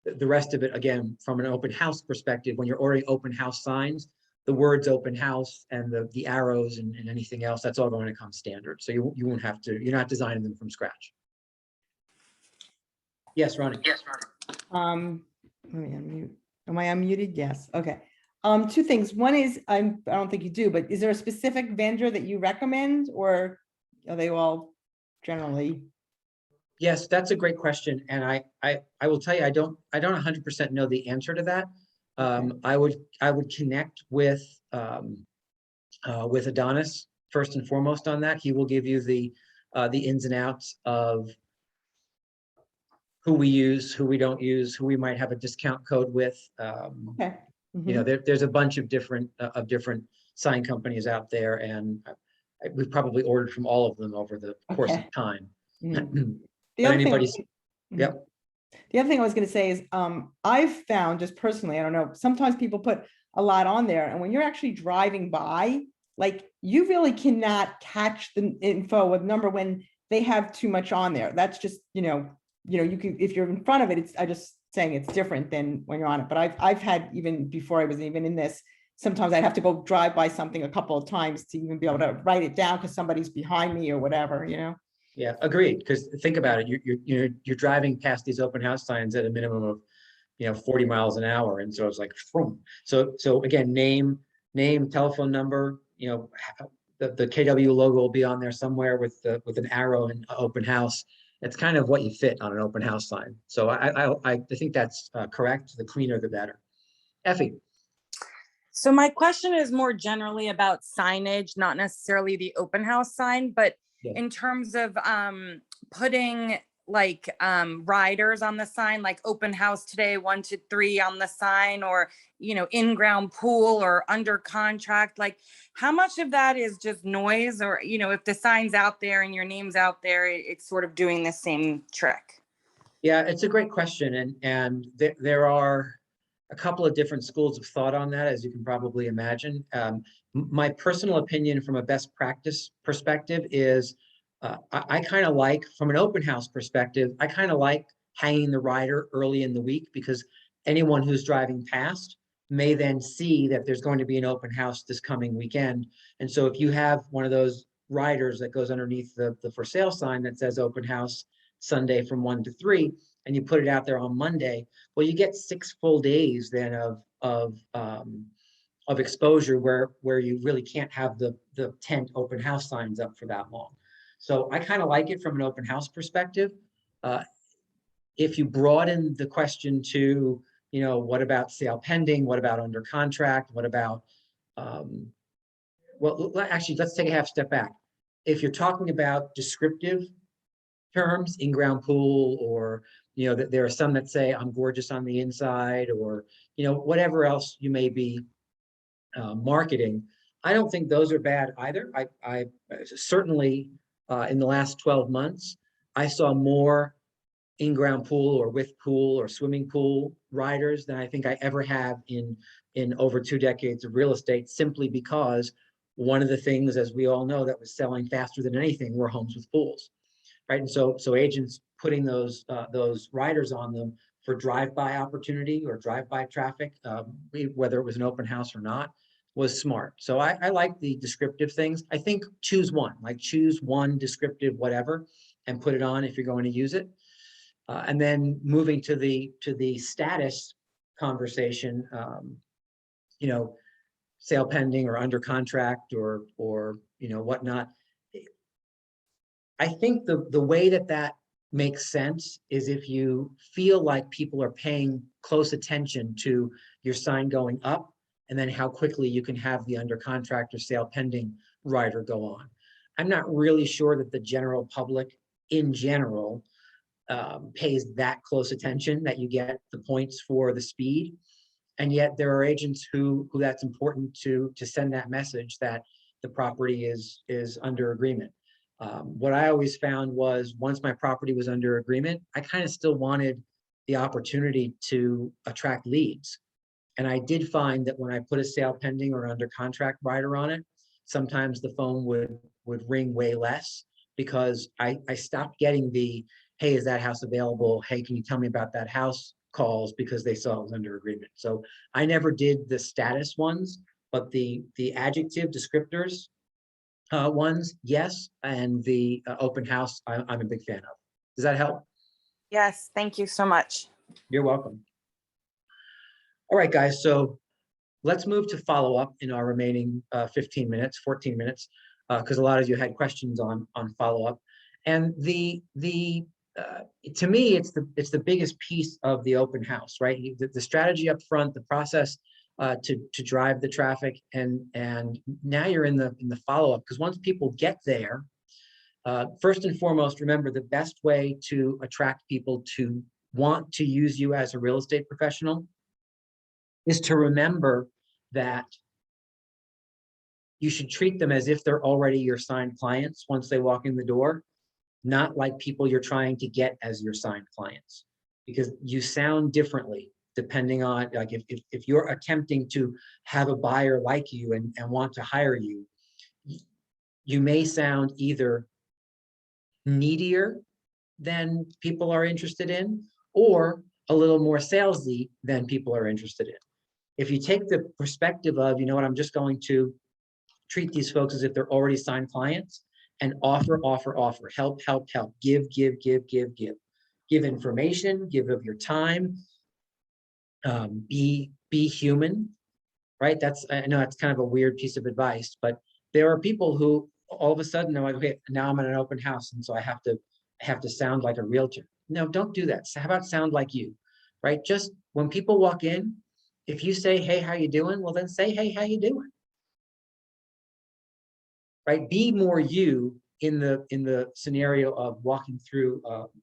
S1: The rest of it, again, from an open house perspective, when you're ordering open house signs, the words open house and the arrows and anything else, that's all going to come standard. So you won't have to, you're not designing them from scratch. Yes, Ronnie.
S2: Let me unmute. Am I unmuted? Yes. Okay. Two things. One is, I don't think you do, but is there a specific vendor that you recommend, or are they all generally?
S1: Yes, that's a great question. And I will tell you, I don't 100% know the answer to that. I would connect with Adonis first and foremost on that. He will give you the ins and outs of who we use, who we don't use, who we might have a discount code with.
S2: Okay.
S1: You know, there's a bunch of different sign companies out there, and we've probably ordered from all of them over the course of time.
S2: The other thing,
S1: Yep.
S2: The other thing I was going to say is, I've found, just personally, I don't know, sometimes people put a lot on there, and when you're actually driving by, like, you really cannot catch the info with number when they have too much on there. That's just, you know, you know, you can, if you're in front of it, it's, I just saying it's different than when you're on it. But I've had, even before I was even in this, sometimes I'd have to go drive by something a couple of times to even be able to write it down because somebody's behind me or whatever, you know?
S1: Yeah, agreed. Because think about it, you're driving past these open house signs at a minimum of, 40 miles an hour. And so it's like, vroom. So again, name, telephone number, the KW logo will be on there somewhere with an arrow and open house. It's kind of what you fit on an open house sign. So I think that's correct. The cleaner, the better. Effie.
S10: So my question is more generally about signage, not necessarily the open house sign, but
S1: Yeah.
S10: in terms of putting like riders on the sign, like open house today, 1 to 3 on the sign, or, in-ground pool or under contract, like how much of that is just noise? Or, if the sign's out there and your name's out there, it's sort of doing the same trick.
S1: Yeah, it's a great question. And there are a couple of different schools of thought on that, as you can probably imagine. My personal opinion from a best practice perspective is I kind of like, from an open house perspective, I kind of like hanging the rider early in the week, because anyone who's driving past may then see that there's going to be an open house this coming weekend. And so if you have one of those riders that goes underneath the for sale sign that says open house Sunday from 1 to 3, and you put it out there on Monday, well, you get 6 full days then of exposure where you really can't have the tent open house signs up for that long. So I kind of like it from an open house perspective. If you broaden the question to, what about sale pending? What about under contract? What about, well, actually, let's take a half step back. If you're talking about descriptive terms, in-ground pool, or, that there are some that say I'm gorgeous on the inside, or, whatever else you may be marketing, I don't think those are bad either. I certainly, in the last 12 months, I saw more in-ground pool or with pool or swimming pool riders than I think I ever have in over 2 decades of real estate, simply because one of the things, as we all know, that was selling faster than anything were homes with pools, right? And so agents putting those riders on them for drive-by opportunity or drive-by traffic, whether it was an open house or not, was smart. So I like the descriptive things. I think choose one descriptive whatever and put it on if you're going to use it. And then moving to the status conversation, sale pending or under contract or whatnot. I think the way that makes sense is if you feel like people are paying close attention to your sign going up, and then how quickly you can have the under contract or sale pending rider go on. I'm not really sure that the general public in general pays that close attention, that you get the points for the speed. And yet there are agents who that's important to send that message that the property is under agreement. What I always found was, once my property was under agreement, I kind of still wanted the opportunity to attract leads. And I did find that when I put a sale pending or under contract rider on it, sometimes the phone would ring way less, because I stopped getting the, hey, is that house available? Hey, can you tell me about that house calls, because they saw it was under agreement. So I never did the status ones, but the adjective descriptors ones, yes. And the open house, I'm a big fan of. Does that help?
S10: Yes, thank you so much.
S1: You're welcome. All right, guys, so let's move to follow up in our remaining 14 minutes, because a lot of you had questions on follow up. And to me, it's the biggest piece of the open house, right? The strategy up front, the process to drive the traffic, and now you're in the follow up, because once people get there, first and foremost, remember, the best way to attract people to want to use you as a real estate professional is to remember that you should treat them as if they're already your signed clients once they walk in the door, not like people you're trying to get as your signed clients, because you sound differently depending on, like, if you're attempting to have a buyer like you and want to hire you, you may sound either needier than people are interested in, or a little more salesy than people are interested in. If you take the perspective of, you know what, I'm just going to treat these folks as if they're already signed clients and offer, help, give information, give of your time, be human, right? I know that's kind of a weird piece of advice, but there are people who all of a sudden they're like, okay, now I'm at an open house, and so I have to sound like a realtor. No, don't do that. How about sound like you, right? Just when people walk in, if you say, hey, how you doing? Well, then say, hey, how you doing? Right? Be more you in the scenario of walking through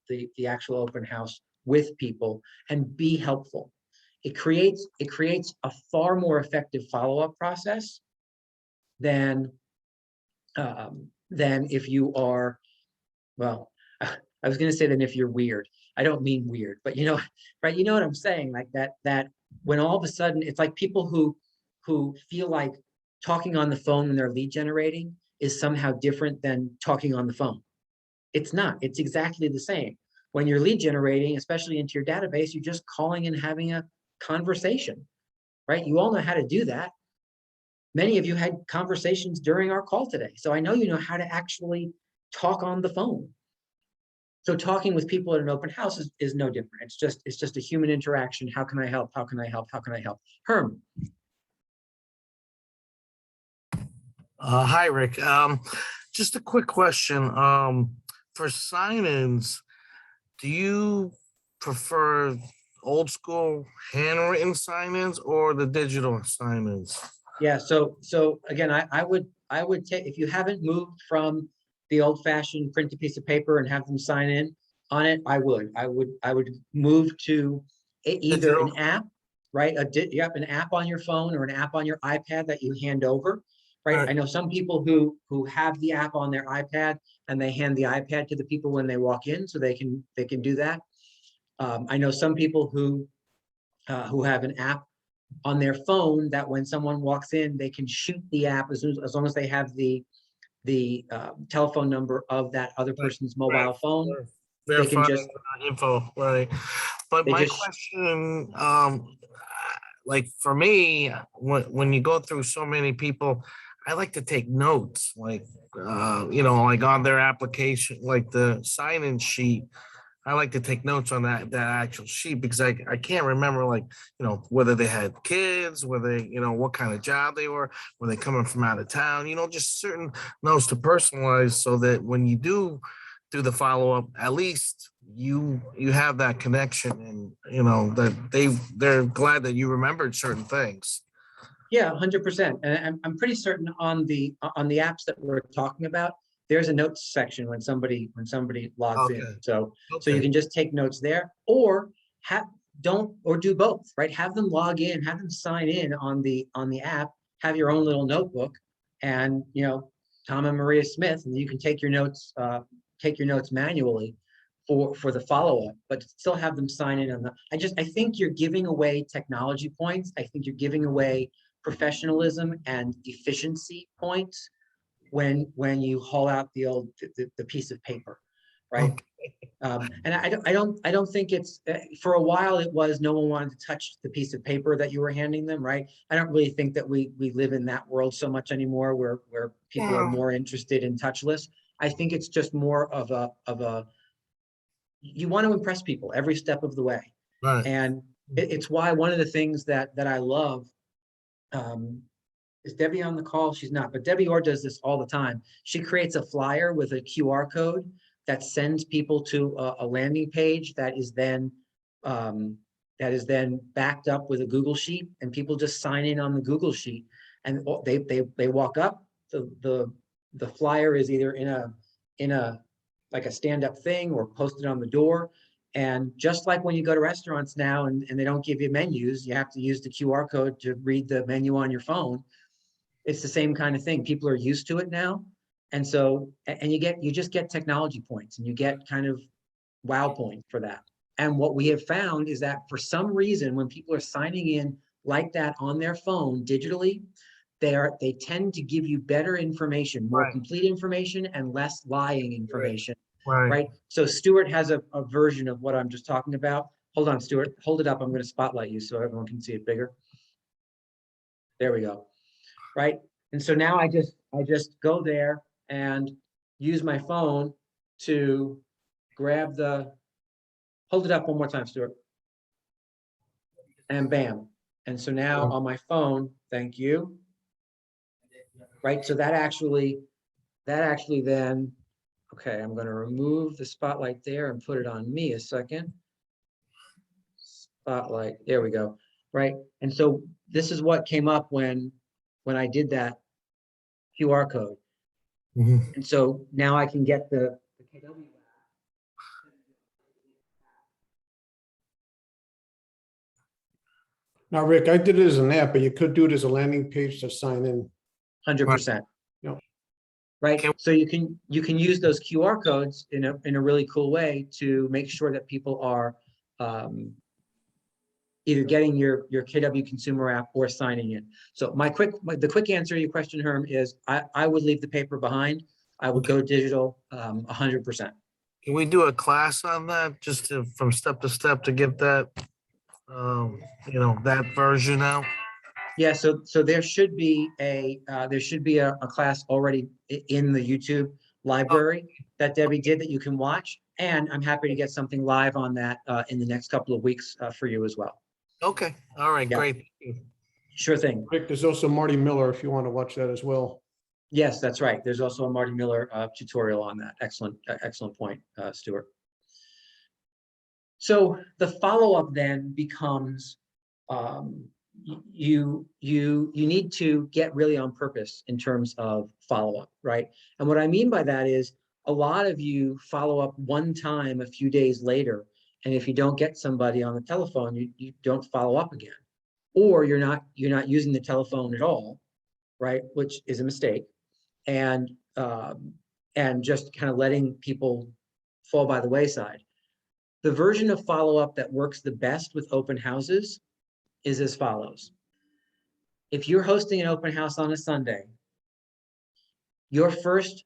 S1: the actual open house with people, and be helpful. It creates a far more effective follow-up process than if you are, well, I was going to say than if you're weird. I don't mean weird, but you know, right? You know what I'm saying? Like that when all of a sudden it's like people who feel like talking on the phone when they're lead generating is somehow different than talking on the phone. It's not. It's exactly the same. When you're lead generating, especially into your database, you're just calling and having a conversation, right? You all know how to do that. Many of you had conversations during our call today, so I know you know how to actually talk on the phone. So talking with people at an open house is no different. It's just a human interaction. How can I help? How can I help? How can I help? Herm.
S11: Hi, Rick. Just a quick question. For sign-ins, do you prefer old school handwritten sign-ins or the digital sign-ins?
S1: Yeah. So again, I would take, if you haven't moved from the old-fashioned print a piece of paper and have them sign in on it, I would move to either an app, right? You have an app on your phone or an app on your iPad that you hand over, right? I know some people who have the app on their iPad and they hand the iPad to the people when they walk in, so they can do that. I know some people who have an app on their phone that when someone walks in, they can shoot the app as long as they have the telephone number of that other person's mobile phone. They can just
S11: info, right? But my question, like for me, when you go through so many people, I like to take notes, like like on their application, like the sign-in sheet. I like to take notes on that actual sheet, because I can't remember, like, whether they had kids, whether, what kind of job they were they coming from out of town, just certain notes to personalize, so that when you do the follow-up, at least you have that connection, and, that they're glad that you remembered certain things.
S1: Yeah, 100%. And I'm pretty certain on the apps that we're talking about, there's a notes section when somebody logs in. So you can just take notes there, or do both, right? Have them log in, have them sign in on the app, have your own little notebook, and Tom and Maria Smith, and you can take your notes manually for the follow-up, but still have them sign in on the. I think you're giving away technology points. I think you're giving away professionalism and efficiency points when you haul out the piece of paper, right? And I don't think it's, for a while it was no one wanted to touch the piece of paper that you were handing them, right? I don't really think that we live in that world so much anymore, where people are more interested in touchless. I think it's just more of a you want to impress people every step of the way,
S11: right?
S1: And it's why one of the things that I love. Is Debbie on the call? She's not, but Debbie Orr does this all the time. She creates a flyer with a QR code that sends people to a landing page that is then backed up with a Google Sheet, and people just sign in on the Google Sheet, and they walk up. The flyer is either in a like a stand-up thing or posted on the door. And just like when you go to restaurants now and they don't give you menus, you have to use the QR code to read the menu on your phone. It's the same kind of thing. People are used to it now. And so, and you just get technology points, and you get kind of wow points for that. And what we have found is that for some reason, when people are signing in like that on their phone digitally, they tend to give you better information, more complete information, and less lying information right? So Stuart has a version of what I'm just talking about. Hold on, Stuart, hold it up. I'm going to spotlight you so everyone can see it bigger. There we go, right? And so now I just go there and use my phone to grab hold it up one more time, Stuart. And bam. And so now on my phone, thank you. Right, so that actually then, okay, I'm gonna remove the spotlight there and put it on me a second. Spotlight, there we go, right? And so this is what came up when I did that QR code. And so now I can get the KW.
S12: Now, Rick, I did it as an app, but you could do it as a landing page to sign in.
S1: 100%.
S12: Yeah.
S1: Right, so you can use those QR codes in a really cool way to make sure that people are either getting your KW consumer app or signing in. So the quick answer to your question, Herm, is I would leave the paper behind. I would go digital 100%.
S11: Can we do a class on that, just from step to step to get that, that version out?
S1: Yeah, so there should be a class already in the YouTube library that Debbie did that you can watch, and I'm happy to get something live on that in the next couple of weeks for you as well.
S11: Okay, all right,
S1: Yeah.
S11: great. Thank you.
S1: Sure thing.
S12: Rick, there's also Marty Miller if you want to watch that as well.
S1: Yes, that's right. There's also a Marty Miller tutorial on that. Excellent point, Stuart. So the follow-up then becomes you need to get really on purpose in terms of follow-up, right? And what I mean by that is a lot of you follow up one time a few days later, and if you don't get somebody on the telephone, you don't follow up again, or you're not using the telephone at all, right? Which is a mistake, and just kind of letting people fall by the wayside. The version of follow-up that works the best with open houses is as follows. If you're hosting an open house on a Sunday, your first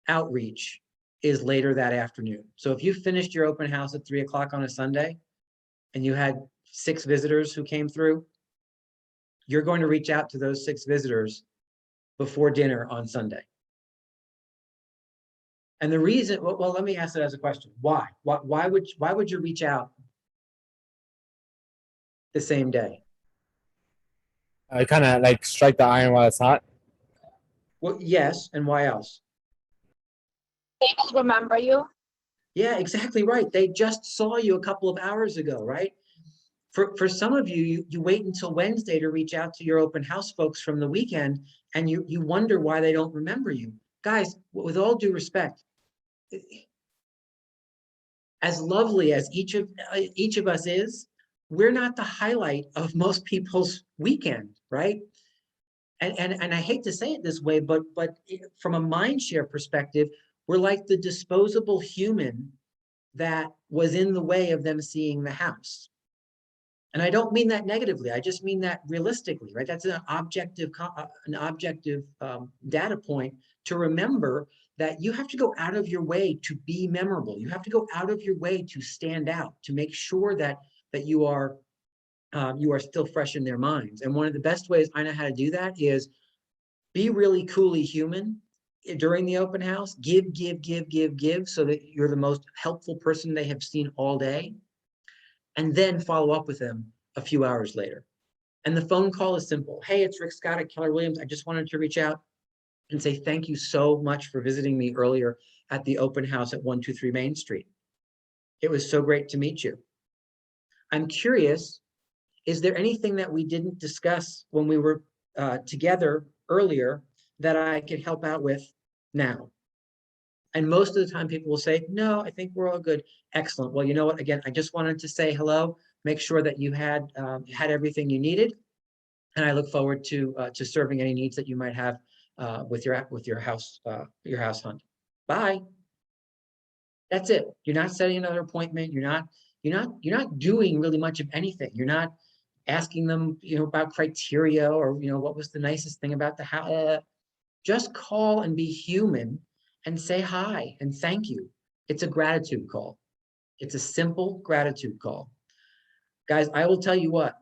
S1: outreach is later that afternoon. So if you finished your open house at 3 o'clock on a Sunday and you had 6 visitors who came through, you're going to reach out to those 6 visitors before dinner on Sunday. And the reason, well, let me ask it as a question. Why? Why would you reach out the same day?
S6: I kind of like strike the iron while it's hot.
S1: Well, yes, and why else?
S9: They will remember you.
S1: Yeah, exactly right. They just saw you a couple of hours ago, right? For some of you, you wait until Wednesday to reach out to your open house folks from the weekend, and you wonder why they don't remember you. Guys, with all due respect, as lovely as each of us is, we're not the highlight of most people's weekend, right? And I hate to say it this way, but from a mind share perspective, we're like the disposable human that was in the way of them seeing the house. And I don't mean that negatively. I just mean that realistically, right? That's an objective data point to remember that you have to go out of your way to be memorable. You have to go out of your way to stand out, to make sure that you are still fresh in their minds. And one of the best ways I know how to do that is be really coolly human during the open house. Give so that you're the most helpful person they have seen all day. And then follow up with them a few hours later. And the phone call is simple. Hey, it's Rick Scott at Keller Williams. I just wanted to reach out and say thank you so much for visiting me earlier at the open house at 123 Main Street. It was so great to meet you. I'm curious, is there anything that we didn't discuss when we were together earlier that I could help out with now? And most of the time people will say, no, I think we're all good. Excellent. Well, you know what? Again, I just wanted to say hello, make sure that you had everything you needed. And I look forward to serving any needs that you might have with your house hunt. Bye. That's it. You're not setting another appointment. You're not doing really much of anything. You're not asking them, about criteria or, what was the nicest thing about the house. Just call and be human and say hi and thank you. It's a gratitude call. It's a simple gratitude call. Guys, I will tell you what,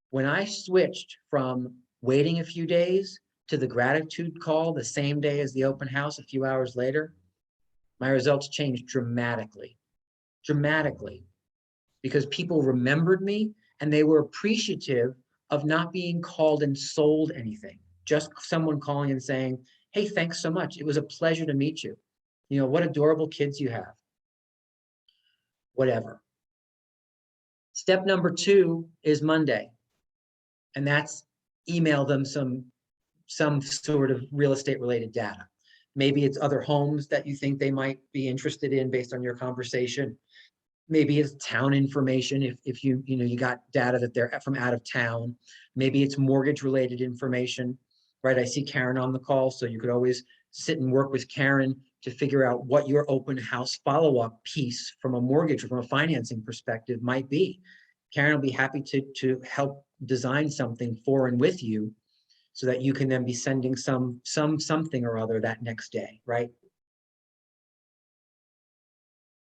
S1: when I switched from waiting a few days to the gratitude call the same day as the open house a few hours later, my results changed dramatically, because people remembered me and they were appreciative of not being called and sold anything. Just someone calling and saying, hey, thanks so much. It was a pleasure to meet you. You know, what adorable kids you have. Whatever. Step number 2 is Monday. And that's email them some sort of real estate related data. Maybe it's other homes that you think they might be interested in based on your conversation. Maybe it's town information if you got data that they're from out of town. Maybe it's mortgage related information, right? I see Karen on the call, so you could always sit and work with Karen to figure out what your open house follow-up piece from a mortgage or from a financing perspective might be. Karen will be happy to help design something for and with you so that you can then be sending something or other that next day, right?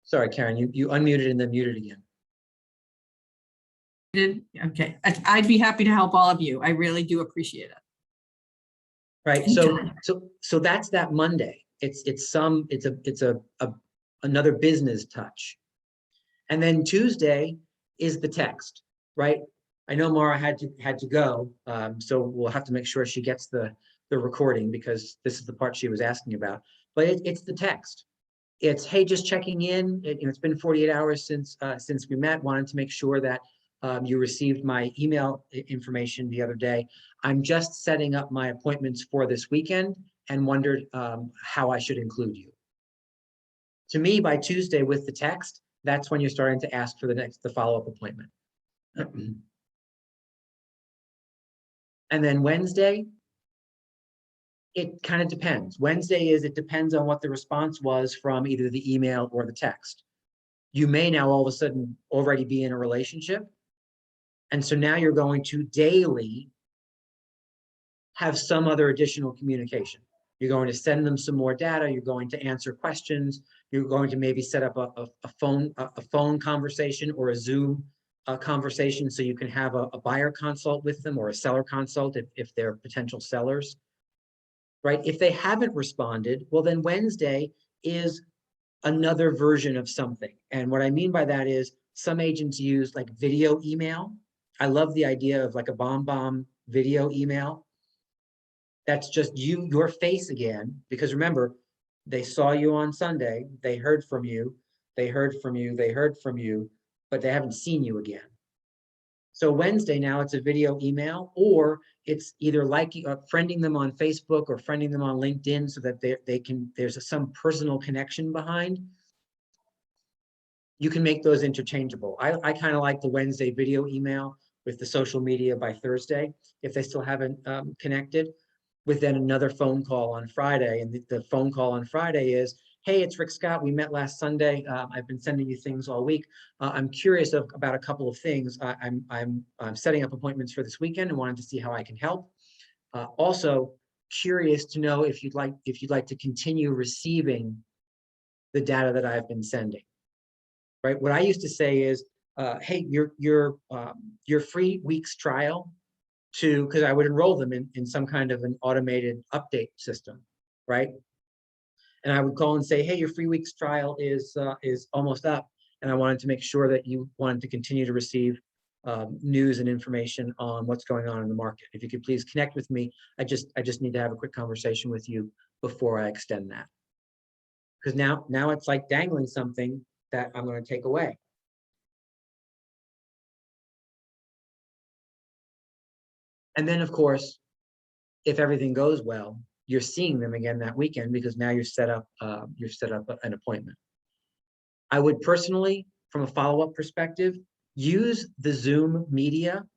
S1: Sorry, Karen, you unmuted and then muted again.
S13: Okay, I'd be happy to help all of you. I really do appreciate it.
S1: Right, so that's that Monday. It's another business touch. And then Tuesday is the text, right? I know Mara had to go, so we'll have to make sure she gets the recording because this is the part she was asking about. But it's the text. It's, hey, just checking in. It's been 48 hours since we met. Wanted to make sure that you received my email information the other day. I'm just setting up my appointments for this weekend and wondered how I should include you. To me, by Tuesday with the text, that's when you're starting to ask for the follow-up appointment. And then Wednesday, it kind of depends. Wednesday it depends on what the response was from either the email or the text. You may now all of a sudden already be in a relationship. And so now you're going to daily have some other additional communication. You're going to send them some more data. You're going to answer questions. You're going to maybe set up a phone conversation or a Zoom conversation so you can have a buyer consult with them or a seller consult if they're potential sellers. Right? If they haven't responded, well, then Wednesday is another version of something. And what I mean by that is some agents use like video email. I love the idea of like a bomb video email. That's just your face again, because remember, they saw you on Sunday, they heard from you, they heard from you, they heard from you, but they haven't seen you again. So Wednesday now it's a video email, or it's either liking, friending them on Facebook or friending them on LinkedIn so that there's some personal connection behind. You can make those interchangeable. I kind of like the Wednesday video email with the social media by Thursday, if they still haven't connected, with then another phone call on Friday. And the phone call on Friday is, hey, it's Rick Scott. We met last Sunday. I've been sending you things all week. I'm curious about a couple of things. I'm setting up appointments for this weekend and wanted to see how I can help. Also curious to know if you'd like to continue receiving the data that I've been sending. Right. What I used to say is, hey, your free week's trial because I would enroll them in some kind of an automated update system, right? And I would call and say, hey, your free week's trial is almost up. And I wanted to make sure that you wanted to continue to receive news and information on what's going on in the market. If you could please connect with me, I just need to have a quick conversation with you before I extend that. Because now it's like dangling something that I'm going to take away. And then, of course, if everything goes well, you're seeing them again that weekend because now you're set up an appointment. I would personally, from a follow-up perspective, use the Zoom medium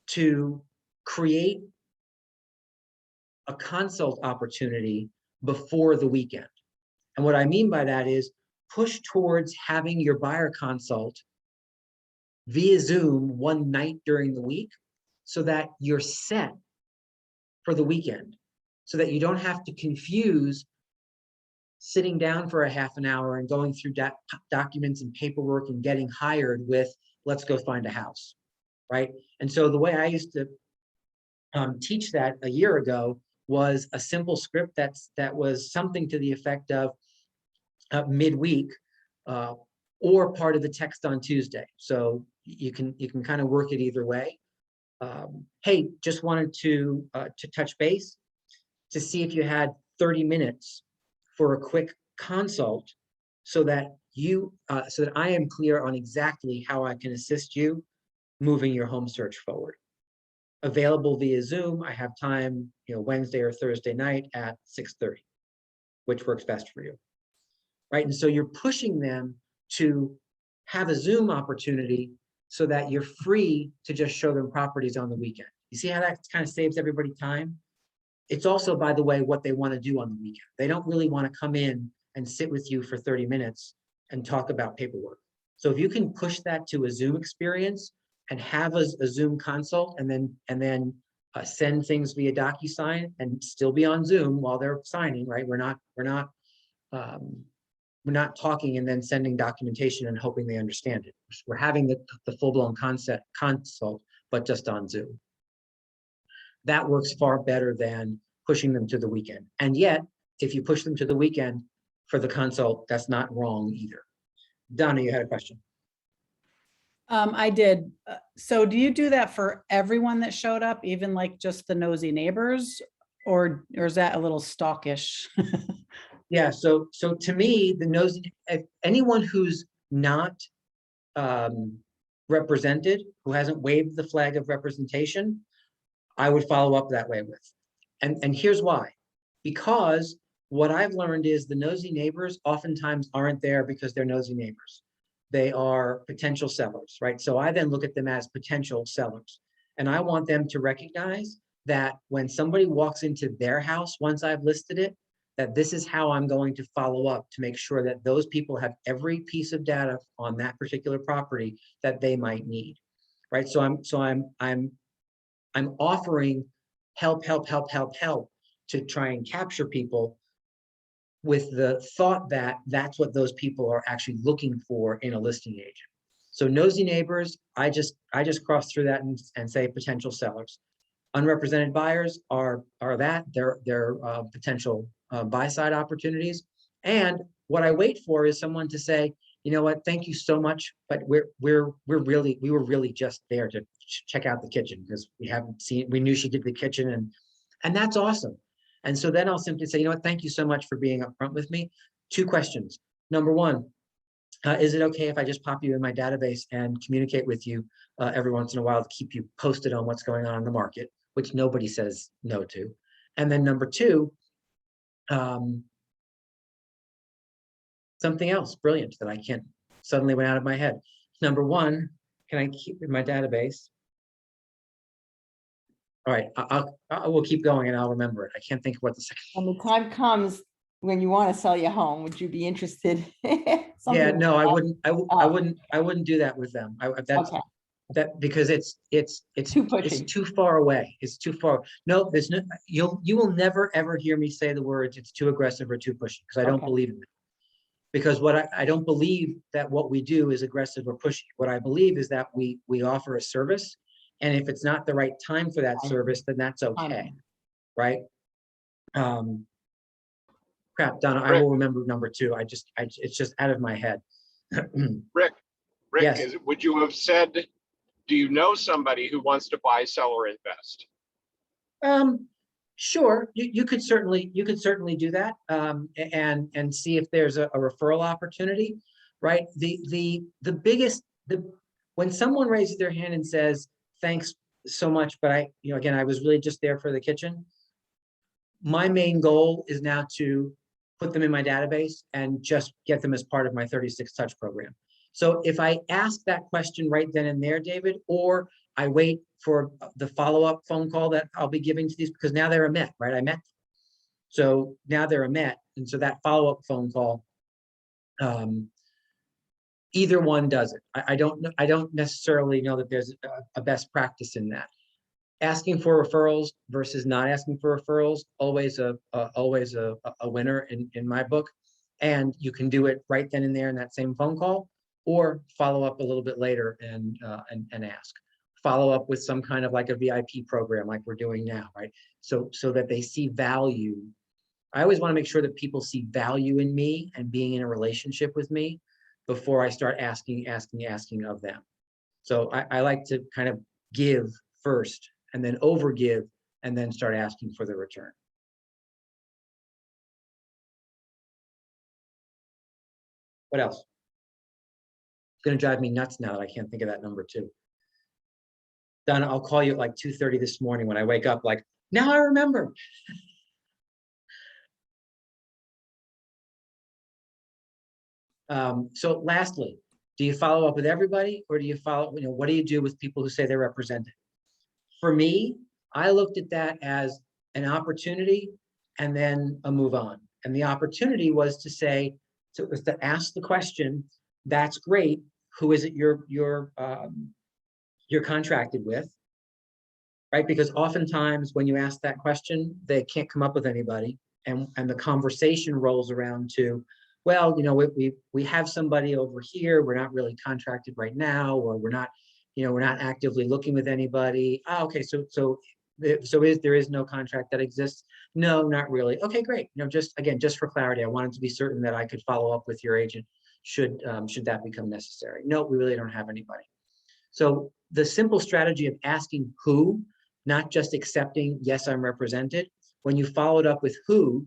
S1: to create a consult opportunity before the weekend. And what I mean by that is push towards having your buyer consult via Zoom one night during the week so that you're set for the weekend, so that you don't have to confuse sitting down for a half an hour and going through documents and paperwork and getting hired with, let's go find a house, right? And so the way I used to teach that a year ago was a simple script that was something to the effect of midweek or part of the text on Tuesday. So you can kind of work it either way. Hey, just wanted to touch base to see if you had 30 minutes for a quick consult so that I am clear on exactly how I can assist you moving your home search forward. Available via Zoom. I have time, Wednesday or Thursday night at 6:30, which works best for you, right? And so you're pushing them to have a Zoom opportunity so that you're free to just show them properties on the weekend. You see how that kind of saves everybody time? It's also, by the way, what they want to do on the weekend. They don't really want to come in and sit with you for 30 minutes and talk about paperwork. So if you can push that to a Zoom experience and have a Zoom consult and then send things via DocuSign and still be on Zoom while they're signing, right? We're not talking and then sending documentation and hoping they understand it. We're having the full-blown consult, but just on Zoom. That works far better than pushing them to the weekend. And yet, if you push them to the weekend for the consult, that's not wrong either. Donna, you had a question.
S14: I did. So do you do that for everyone that showed up, even like just the nosy neighbors, or is that a little stalkish?
S1: Yeah, so to me, the nosy, anyone who's not represented, who hasn't waved the flag of representation, I would follow up that way with. And here's why. Because what I've learned is the nosy neighbors oftentimes aren't there because they're nosy neighbors. They are potential sellers, right? So I then look at them as potential sellers. And I want them to recognize that when somebody walks into their house, once I've listed it, that this is how I'm going to follow up to make sure that those people have every piece of data on that particular property that they might need, right? So I'm offering help to try and capture people with the thought that that's what those people are actually looking for in a listing agent. So nosy neighbors, I just cross through that and say potential sellers. Unrepresented buyers are that they're potential buy side opportunities. And what I wait for is someone to say, you know what, thank you so much, but we were really just there to check out the kitchen because we knew she did the kitchen and that's awesome. And so then I'll simply say, you know what, thank you so much for being upfront with me. 2 questions. Number 1, is it okay if I just pop you in my database and communicate with you every once in a while to keep you posted on what's going on in the market, which nobody says no to. And then number 2, something else brilliant that I can't suddenly went out of my head. Number 1, can I keep in my database? All right, I will keep going and I'll remember it. I can't think of what the second.
S2: When the time comes when you want to sell your home, would you be interested?
S1: Yeah, no, I wouldn't. I wouldn't do that with them. That's
S2: okay.
S1: That because it's
S2: Too pushy.
S1: It's too far away. It's too far. No, there's no. You will never ever hear me say the words "it's too aggressive" or "too pushy" because I don't believe in that. Because what I don't believe that what we do is aggressive or pushy. What I believe is that we offer a service, and if it's not the right time for that service, then that's okay, right? Crap, Donna, I will remember number 2. It's just out of my head.
S15: Rick,
S1: Yes.
S15: would you have said, do you know somebody who wants to buy, sell, or invest?
S1: Sure, you could certainly do that and see if there's a referral opportunity, right? The biggest when someone raises their hand and says thanks so much, but again I was really just there for the kitchen. My main goal is now to put them in my database and just get them as part of my 36 touch program. So if I ask that question right then and there, David, or I wait for the follow-up phone call that I'll be giving to these because now they're a Met, right? I met. So now they're a Met. And so that follow-up phone call, either one does it. I don't necessarily know that there's a best practice in that. Asking for referrals versus not asking for referrals, always a winner in my book. And you can do it right then and there in that same phone call, or follow up a little bit later and ask. Follow up with some kind of like a VIP program like we're doing now, right? So that they see value. I always want to make sure that people see value in me and being in a relationship with me before I start asking of them. So I like to kind of give first and then overgive and then start asking for the return. What else? It's going to drive me nuts now that I can't think of that number too. Donna, I'll call you at like 2:30 this morning when I wake up, like, now I remember. So lastly, do you follow up with everybody, or do you follow, what do you do with people who say they're represented? For me, I looked at that as an opportunity and then a move on. And the opportunity was to say, so it was to ask the question, that's great. Who is it you're contracted with? Right? Because oftentimes when you ask that question, they can't come up with anybody. And the conversation rolls around to, well, we have somebody over here. We're not really contracted right now, or we're not actively looking with anybody. Oh, okay, so there is no contract that exists? No, not really. Okay, great. Just for clarity, I wanted to be certain that I could follow up with your agent should that become necessary. No, we really don't have anybody. So the simple strategy of asking who, not just accepting, yes, I'm represented. When you follow it up with who,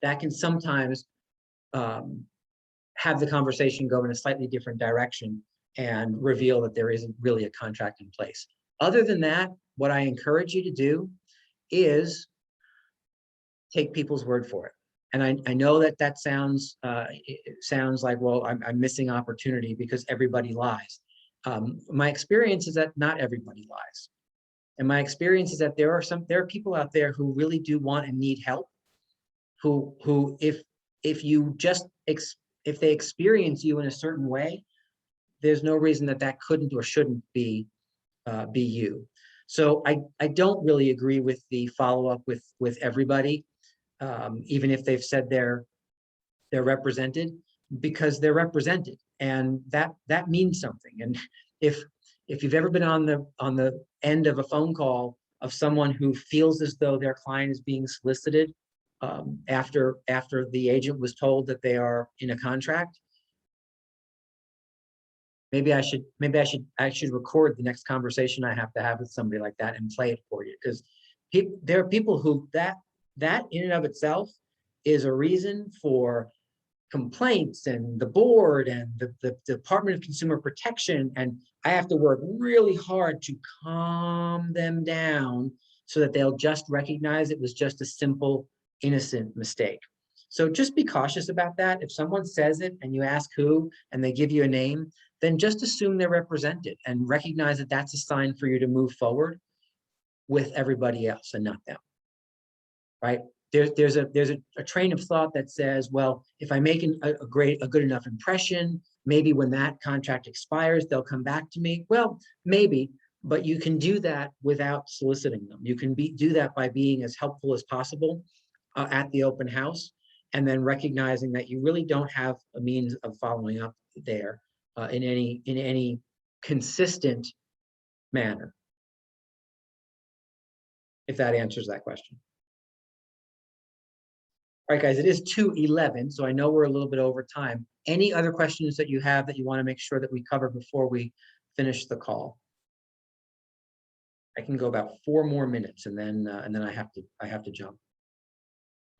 S1: that can sometimes have the conversation go in a slightly different direction and reveal that there isn't really a contract in place. Other than that, what I encourage you to do is take people's word for it. And I know that sounds like, well, I'm missing opportunity because everybody lies. My experience is that not everybody lies. And my experience is that there are people out there who really do want and need help, who if they experience you in a certain way, there's no reason that couldn't or shouldn't be you. So I don't really agree with the follow-up with everybody, even if they've said they're represented, because they're represented, and that means something. And if you've ever been on the end of a phone call of someone who feels as though their client is being solicited after the agent was told that they are in a contract, maybe I should record the next conversation I have to have with somebody like that and play it for you, because there are people who that in and of itself is a reason for complaints and the board and the Department of Consumer Protection, and I have to work really hard to calm them down so that they'll just recognize it was just a simple, innocent mistake. So just be cautious about that. If someone says it and you ask who and they give you a name, then just assume they're represented and recognize that that's a sign for you to move forward with everybody else and not them, right? There's a train of thought that says, well, if I make a good enough impression, maybe when that contract expires, they'll come back to me. Well, maybe, but you can do that without soliciting them. You can do that by being as helpful as possible at the open house, and then recognizing that you really don't have a means of following up there in any consistent manner. If that answers that question. All right, guys, it is 2:11, so I know we're a little bit over time. Any other questions that you have that you want to make sure that we cover before we finish the call? I can go about 4 more minutes, and then I have to jump.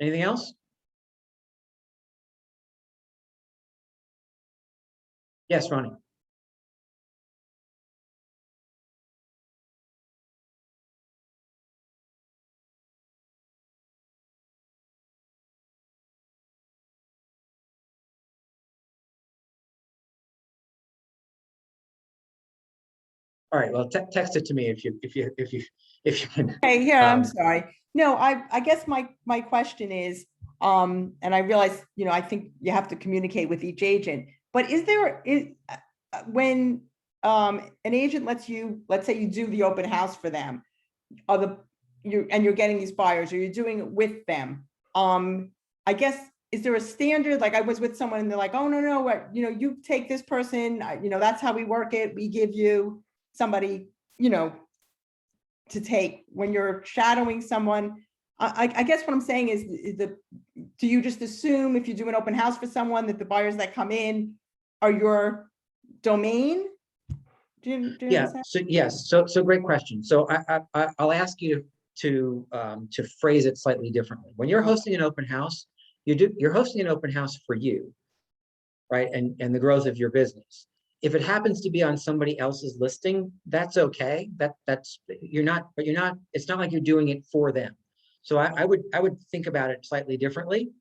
S1: Anything else? Yes, Ronnie. All right, well, text it to me if you can.
S2: Hey, yeah, I'm sorry. No, I guess my question is, and I realize, I think you have to communicate with each agent, but when an agent let's say you do the open house for them, and you're getting these buyers, or you're doing it with them, I guess is there a standard? Like I was with someone and they're like, oh, no, what, you take this person, that's how we work it. We give you somebody, to take when you're shadowing someone. I guess what I'm saying is do you just assume if you do an open house for someone that the buyers that come in are your domain? Do you
S1: Yeah,
S2: understand?
S1: so yes, so great question. So I'll ask you to phrase it slightly differently. When you're hosting an open house, you're hosting an open house for you, right? And the growth of your business. If it happens to be on somebody else's listing, that's okay. It's not like you're doing it for them. So I would think about it slightly differently.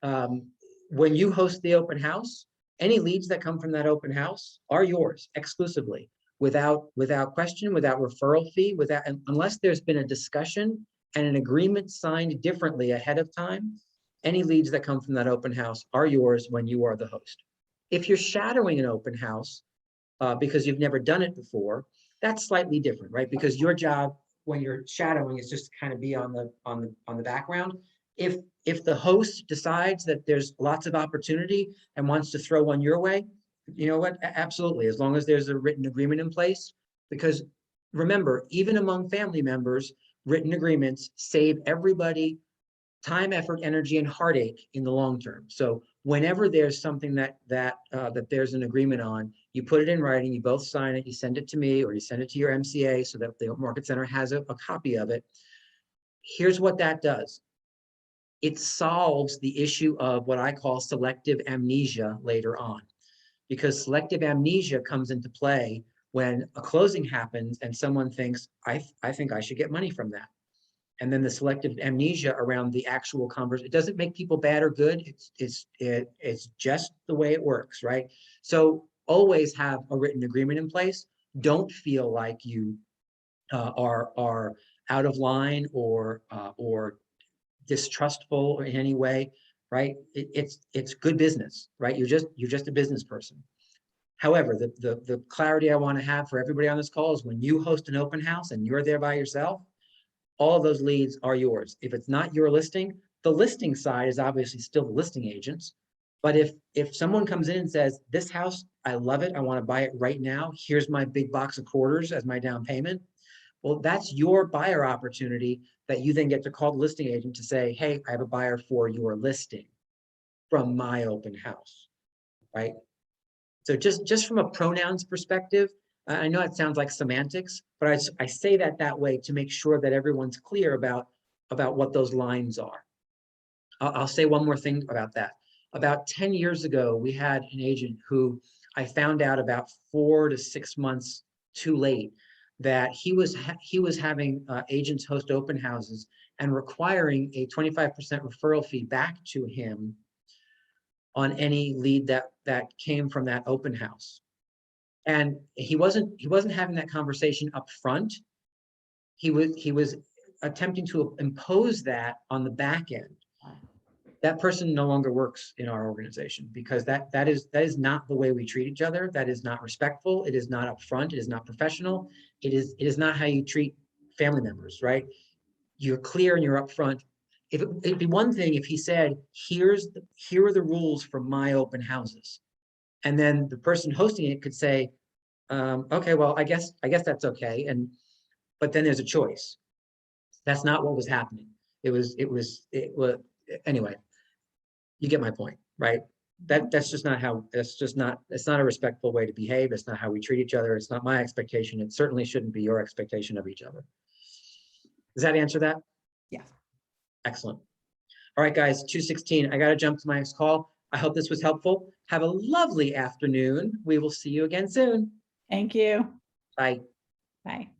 S1: When you host the open house, any leads that come from that open house are yours exclusively, without question, without referral fee, unless there's been a discussion and an agreement signed differently ahead of time. Any leads that come from that open house are yours when you are the host. If you're shadowing an open house because you've never done it before, that's slightly different, right? Because your job when you're shadowing is just to kind of be on the background. If the host decides that there's lots of opportunity and wants to throw one your way, you know what? Absolutely, as long as there's a written agreement in place. Because remember, even among family members, written agreements save everybody time, effort, energy, and heartache in the long term. So whenever there's something that there's an agreement on, you put it in writing, you both sign it, you send it to me, or you send it to your MCA so that the Market Center has a copy of it. Here's what that does. It solves the issue of what I call selective amnesia later on, because selective amnesia comes into play when a closing happens and someone thinks, I think I should get money from that. And then the selective amnesia around the actual conversation, it doesn't make people bad or good. It's just the way it works, right? So always have a written agreement in place. Don't feel like you are out of line or distrustful in any way, right? It's good business, right? You're just a business person. However, the clarity I want to have for everybody on this call is when you host an open house and you're there by yourself, all of those leads are yours. If it's not your listing, the listing side is obviously still the listing agents. But if someone comes in and says, this house, I love it, I want to buy it right now, here's my big box of quarters as my down payment, well, that's your buyer opportunity that you then get to call the listing agent to say, hey, I have a buyer for your listing from my open house, right? So just from a pronouns perspective, I know it sounds like semantics, but I say that way to make sure that everyone's clear about what those lines are. I'll say one more thing about that. About 10 years ago, we had an agent who I found out about 4 to 6 months too late that he was having agents host open houses and requiring a 25% referral fee back to him on any lead that came from that open house. And he wasn't having that conversation up front. He was attempting to impose that on the back end. That person no longer works in our organization because that is not the way we treat each other. That is not respectful. It is not upfront. It is not professional. It is not how you treat family members, right? You're clear and you're upfront. It'd be one thing if he said, here are the rules for my open houses. And then the person hosting it could say, okay, well, I guess that's okay. But then there's a choice. That's not what was happening. It was anyway, you get my point, right? That's just not how, it's not a respectful way to behave. It's not how we treat each other. It's not my expectation. It certainly shouldn't be your expectation of each other. Does that answer that?
S2: Yes.
S1: Excellent. All right, guys, 2:16. I got to jump to my next call. I hope this was helpful. Have a lovely afternoon. We will see you again soon.
S14: Thank you.
S1: Bye.
S14: Bye.